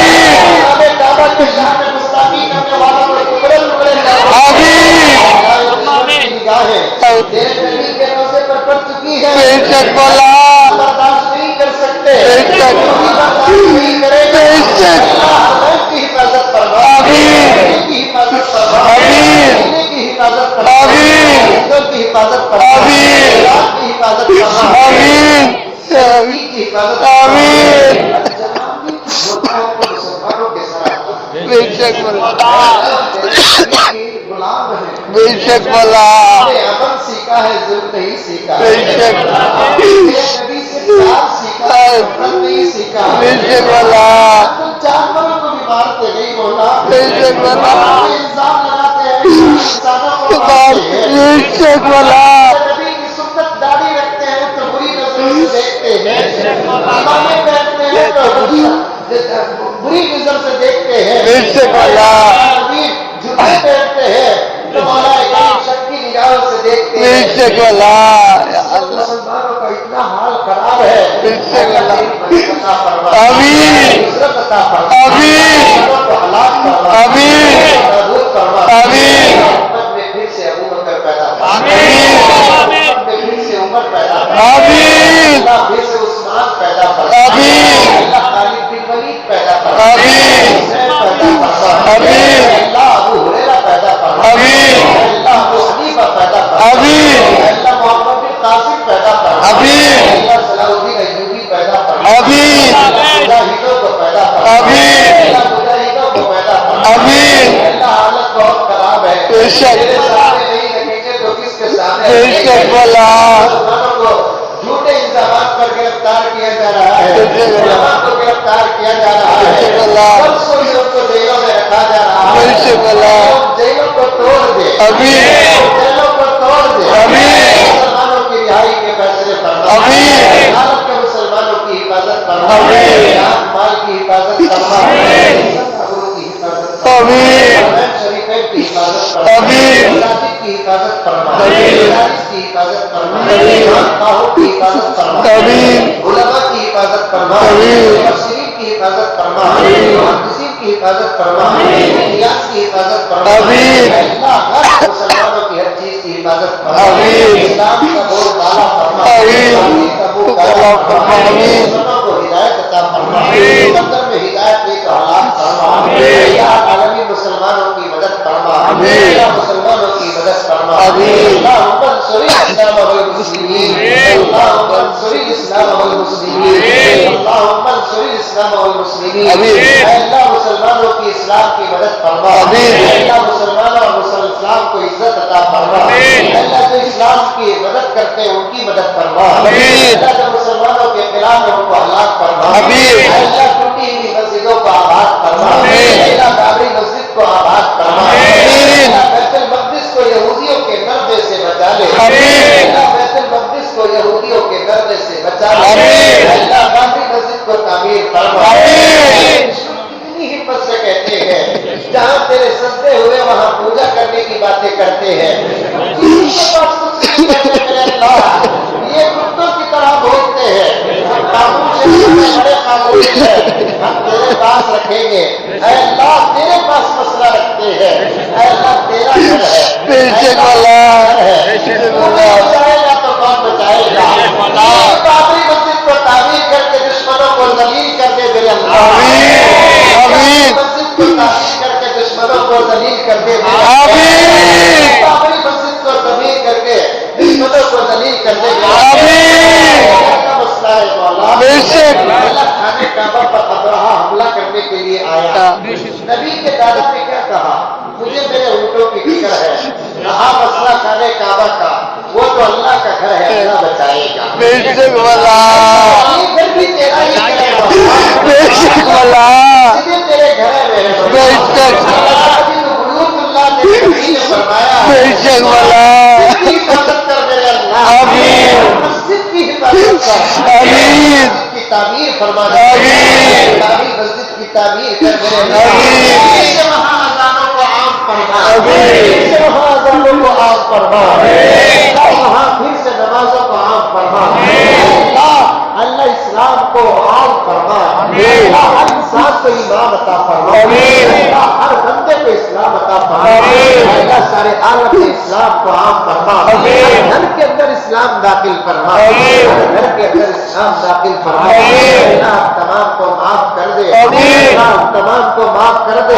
کعبے کعبہ کے شان میں گستاخی کرنے والوں کے ٹکڑے ٹکڑے کر دے، آمین نگاہیں تیرے نبی کے روزے پر پڑ چکی ہے، بے شک والا برداشت نہیں کر سکتے، بے شک برداشت نہیں کرے گا، بے شک اللہ حرمین کی حفاظت فرما، آمین دین کی حفاظت فرما، آمین دین کی حفاظت فرما، آمین ہندو کی حفاظت فرما، آمین عراق کی حفاظت فرما، آمین دین کی حفاظت فرما، آمین جناب کی مسلمانوں کے ساتھ بے شک والا غلام ہے، بے شک والا امن سیکھا ہے، ظلم نہیں سیکھا، بے شک نبی سے پیار سیکھا ہے، نفرت نہیں سیکھا، بے شک والا تم جانوروں کو بھی مارتے نہیں ہونا، بے شک والا الزام لگاتے ہیں انسانوں کو مارتے ہیں، بے شک والا نبی کی سنت داڑھی رکھتے ہیں تو بری نظروں سے دیکھتے ہیں، امامیں پہنتے ہیں تو بری نظر سے دیکھتے ہیں، بے شک والا نبی جوتے پہنتے ہیں تو مولا کریم شک کی نگاہوں سے دیکھتے بے ہیں، شک والا یا اللہ مسلمانوں کا اتنا حال خراب ہے، بے شک اللہ عطا فرما، آمین عزت عطا فرما، آمین مسلمانوں کو ہلاک فرما، آمین نابود فرما، آمین امت میں پھر سے ابو بکر پیدا فرما، آمین امت میں پھر سے عمر پیدا فرما، آمین اللہ پھر سے عثمان پیدا فرما، آمین اللہ خالد بن ولید پیدا فرما، آمین حسین پیدا فرما، آمین اللہ ابو ہریرہ پیدا فرما، آمین اللہ ابو حنیفہ پیدا فرما، آمین اللہ محمد بن قاسم پیدا فرما، آمین اللہ صلاح الدین ایوبی پیدا فرما، آمین مجاہدوں کو پیدا فرما، آمین اللہ مجاہدوں کو پیدا فرما، آمین اللہ حالت بہت خراب ہے، بے شک میرے سامنے نہیں رکھیں گے تو کس کے سامنے بے رکھیں گے؟ شک والا مسلمانوں کو جھوٹے الزامات پر گرفتار کیا جا رہا ہے، بے شک اللہ علماء کو گرفتار کیا جا رہا بے ہے، شک اللہ برسوں سے ان کو جیلوں میں رکھا جا رہا بے ہے، شک اللہ جیلوں کو توڑ دے، آمین جیلوں کو توڑ دے، آمین مسلمانوں کی رہائی کے فیصلے فرما، آمین عالم کے مسلمانوں کی حفاظت فرما، آمین جان مال کی حفاظت فرما، قبروں کی حفاظت فرما، آمین حرمین شریفین کی حفاظت فرما، آمین مساجد کی حفاظت فرما، آمین مدارس کی حفاظت فرما، آمین خانقاہوں کی حفاظت فرما، آمین علماء کی حفاظت فرما، آمین مفسرین کی حفاظت فرما، محدثین کی حفاظت فرما، احتیاط کی حفاظت فرما، آمین اللہ ہر مسلمانوں کی ہر چیز کی حفاظت فرما، آمین اسلام کا بول بالا فرما، آمین آمین کا بول بالا فرما، آمین مسلمانوں کو ہدایت عطا فرما، آمین مقدر میں ہدایت دے تو ہلاک فرما، آمین یا عالمی مسلمانوں کی مدد فرما، آمین یا مسلمانوں کی مدد فرما، آمین اللہم انصر الاسلام والمسلمین، اللہم انصر الاسلام والمسلمین، اللہم انصر الاسلام والمسلمین، آمین اے اللہ مسلمانوں کی اسلام کی مدد فرما، آمین اے اللہ مسلمانوں اور اسلام کو عزت عطا فرما، آمین اے اللہ جو اسلام کی مدد کرتے ہیں ان کی مدد فرما، آمین اے اللہ جو مسلمانوں کے خلاف ہے ان کو ہلاک فرما، آمین اے اللہ ٹوٹی ہوئی مسجدوں کو آباد فرما، آمین اے اللہ بابری مسجد کو آباد فرما، آمین اے اللہ بیت المقدس کو یہودیوں کے گردے سے بچا لے، آمین اے اللہ بیت المقدس کو یہودیوں کے گردے سے بچا لے، آمین اے اللہ بابری مسجد کو تعمیر فرما، آمین کتنی ہمت سے کہتے ہیں جہاں تیرے سجدے ہوئے وہاں پوجا کرنے کی باتیں کرتے ہیں، کسی کے پاس کچھ نہیں کہتے میرے اللہ، یہ کتوں کی طرح بولتے ہیں، ہم خاموش ہیں، بڑے خاموش ہیں، ہم تیرے پاس رکھیں گے، اے اللہ تیرے پاس مسئلہ رکھتے ہیں، اے اللہ تیرا گھر ہے، بے شک والا بے شک والا بچائے گا تو کون بچائے گا؟ بابری مسجد کو تعمیر کر کے دشمنوں کو ذلیل کر دے میرے اللہ، آمین آمین مسجد کو تعمیر کر کے دشمنوں کو ذلیل کر دے میرے آمین اپنی مسجد کو تبلیغ کر کے دشمنوں کو ذلیل کرنے کے آمین کا مسئلہ ہے مولا بے شک اللہ خانے کعبہ پر ابرہہ حملہ کرنے کے لیے آیا نبی کے دادا نے کیا کہا مجھے میرے اونٹوں کی فکر ہے رہا مسئلہ خانے کعبہ کا وہ تو اللہ کا گھر ہے اللہ بچائے گا بے شک والا گھر بھی تیرا ہی گھر ہے مولا بے شک والا یہ تیرے گھر ہے میرے بے شک اللہ نے تبلیغ فرمایا بے شک والا مسجد کی حفاظت کر میرے اللہ آمین مسجد کی حفاظت کر آمین مسجد کی تعمیر فرما دے آمین تعمیر مسجد کی تعمیر کر میرے اللہ آمین سے وہاں اذانوں کو عام فرما آمین سے وہاں اذانوں کو عام فرما وہاں پھر سے نمازوں کو عام فرما اللہ اسلام کو عام فرما ہر انسان کو ایمان عطا فرما ہر بندے کو اسلام عطا فرما اللہ سارے عالم میں اسلام کو عام فرما گھر کے اندر اسلام داخل فرما گھر کے اندر اسلام داخل فرما اللہ تمام کو معاف کر دے اللہ تمام کو معاف کر دے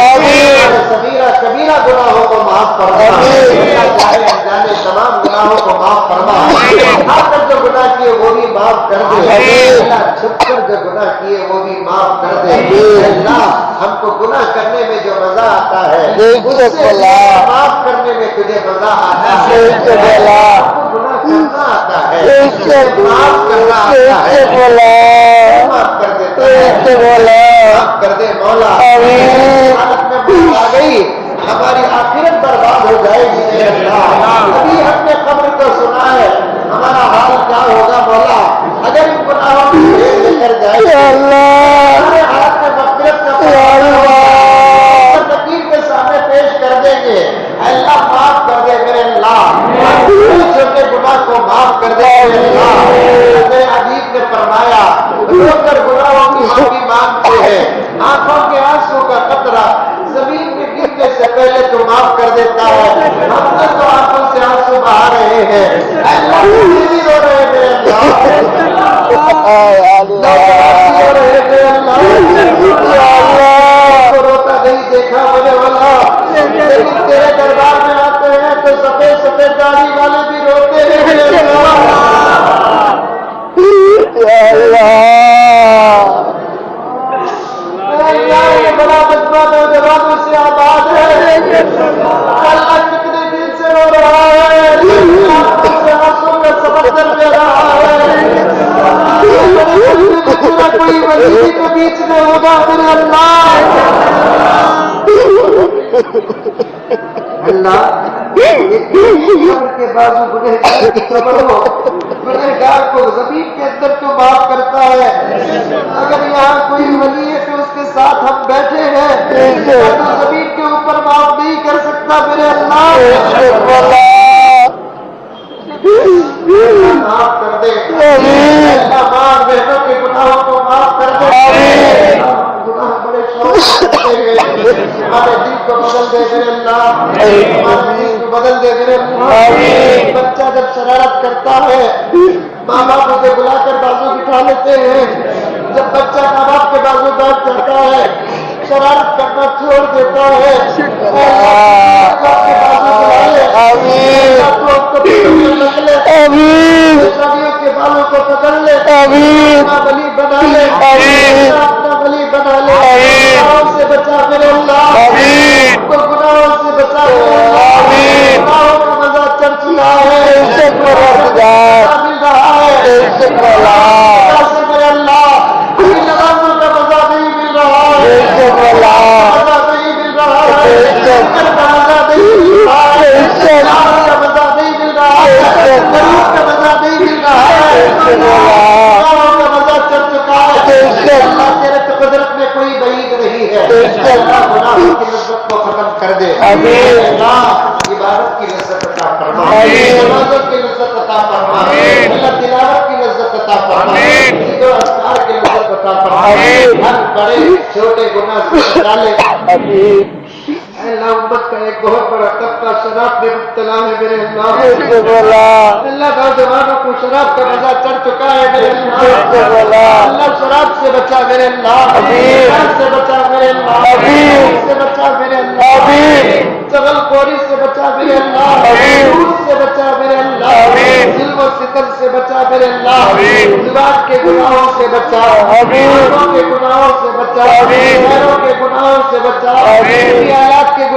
صغیرہ کبیرہ گناہوں کو معاف فرما جانے انجانے تمام گناہوں کو معاف فرما ہاتھ کر جو گناہ کیے وہ بھی معاف کر دے اللہ چھپ کر جو گناہ کیے وہ بھی معاف کر دے اللہ ہم کو گناہ کرنے میں جو مزہ آتا ہے اس سے معاف کرنے میں تجھے مزہ آتا ہے ہم کو گناہ کرنا آتا ہے معاف کرنا آتا ہے معاف کر دیتا ہے معاف کر دے مولا حالت میں موت آ گئی ہماری آخرت برباد ہو جائے گی ابھی ہم نے قبر کو سنا ہے ہمارا حال کیا ہوگا مولا اگر ان گناہوں کی بھیڑ لے کر جائے ہمارے ہاتھ میں مغفرت کا فقیر کے سامنے پیش کر دیں گے اللہ معاف کر دے میرے اللہ چھوٹے گناہ کو معاف کر دے میرے اللہ میرے حبیب نے فرمایا رو کر گناہوں کی معافی مانگتے ہیں آنکھوں کے آنسو کا قطرہ زمین میں گرنے سے پہلے تو معاف کر دیتا ہے ہم نے تو آنکھوں سے آنسو بہا رہے ہیں اللہ بھی رو رہے ہیں میرے اللہ کو روتا نہیں دیکھا میرے والا لیکن تیرے دربار میں آتے ہیں تو سفید سفید داڑھی والے بھی روتے ہیں میرے اللہ یہ بڑا مجمع نوجوانوں سے آباد ہے اللہ کتنے دن سے رو رہا ہے آنسوں کا سمندر دے رہا ہے کوئی ولی کے بیچ میں ہوگا میرے اللہ اللہ کے بازو گنہگار کی خبر ہو گنہگار کو زمین کے اندر تو معاف کرتا ہے اگر یہاں کوئی ولی ہے تو اس کے ساتھ ہم بیٹھے ہیں تو زمین کے اوپر معاف نہیں کر سکتا میرے اللہ معاف کر دے اللہ ماں بہنوں کے گناہوں کو معاف کر دے گناہ بڑے شوق سے کرتے ہیں ہمارے دل کو بدل دے میرے اللہ ہمارے دل کو بدل دے میرے اللہ بچہ جب شرارت کرتا ہے ماں باپ اسے بلا کر بازو بٹھا لیتے ہیں جب بچہ ماں باپ کے بازو بیٹھ جاتا ہے شرارت کرنا چھوڑ دیتا ہے شادیوں کے بالوں کو پکڑ لے اپنا ولی بنا لے اپنا ولی بنا لے گناہوں سے بچا میرے اللہ کو گناہوں سے بچا میرے اللہ گناہوں کا مزہ چڑھ چکا ہے مل رہا ہے میرے اللہ نمازوں کا مزہ نہیں مل رہا ہے مزہ نہیں مل رہا ہے مزہ نہیں مل رہا ہے کا مزہ نہیں مل رہا ہے کا مزہ نہیں مل رہا ہے کا مزہ چڑھ چکا ہے اللہ تیرے قدرت میں کوئی بعید نہیں ہے اللہ گناہوں کی لذت کو ختم کر دے اللہ عبادت کی لذت عطا فرما نمازوں کی لذت عطا فرما اللہ تلاوت کی لذت عطا فرما ذکر و اذکار کی لذت عطا فرما ہر بڑے چھوٹے گناہ سے بچا لے اللہ امت کا ایک بہت بڑا طبقہ شراب میں مبتلا ہے میرے اللہ اللہ نوجوانوں کو شراب کا مزہ چڑھ چکا ہے میرے اللہ اللہ شراب شراب سے بچا میرے اللہ، شراب سے بچا میرے اللہ، سے بچا میرے اللہ، چغل خوری سے بچا میرے اللہ، سود سے بچا میرے اللہ، ظلم و ستم سے بچا میرے اللہ، زبان کے گناہوں سے بچا، آنکھوں کے گناہوں سے بچا، پیروں کے گناہوں سے بچا، خیالات کے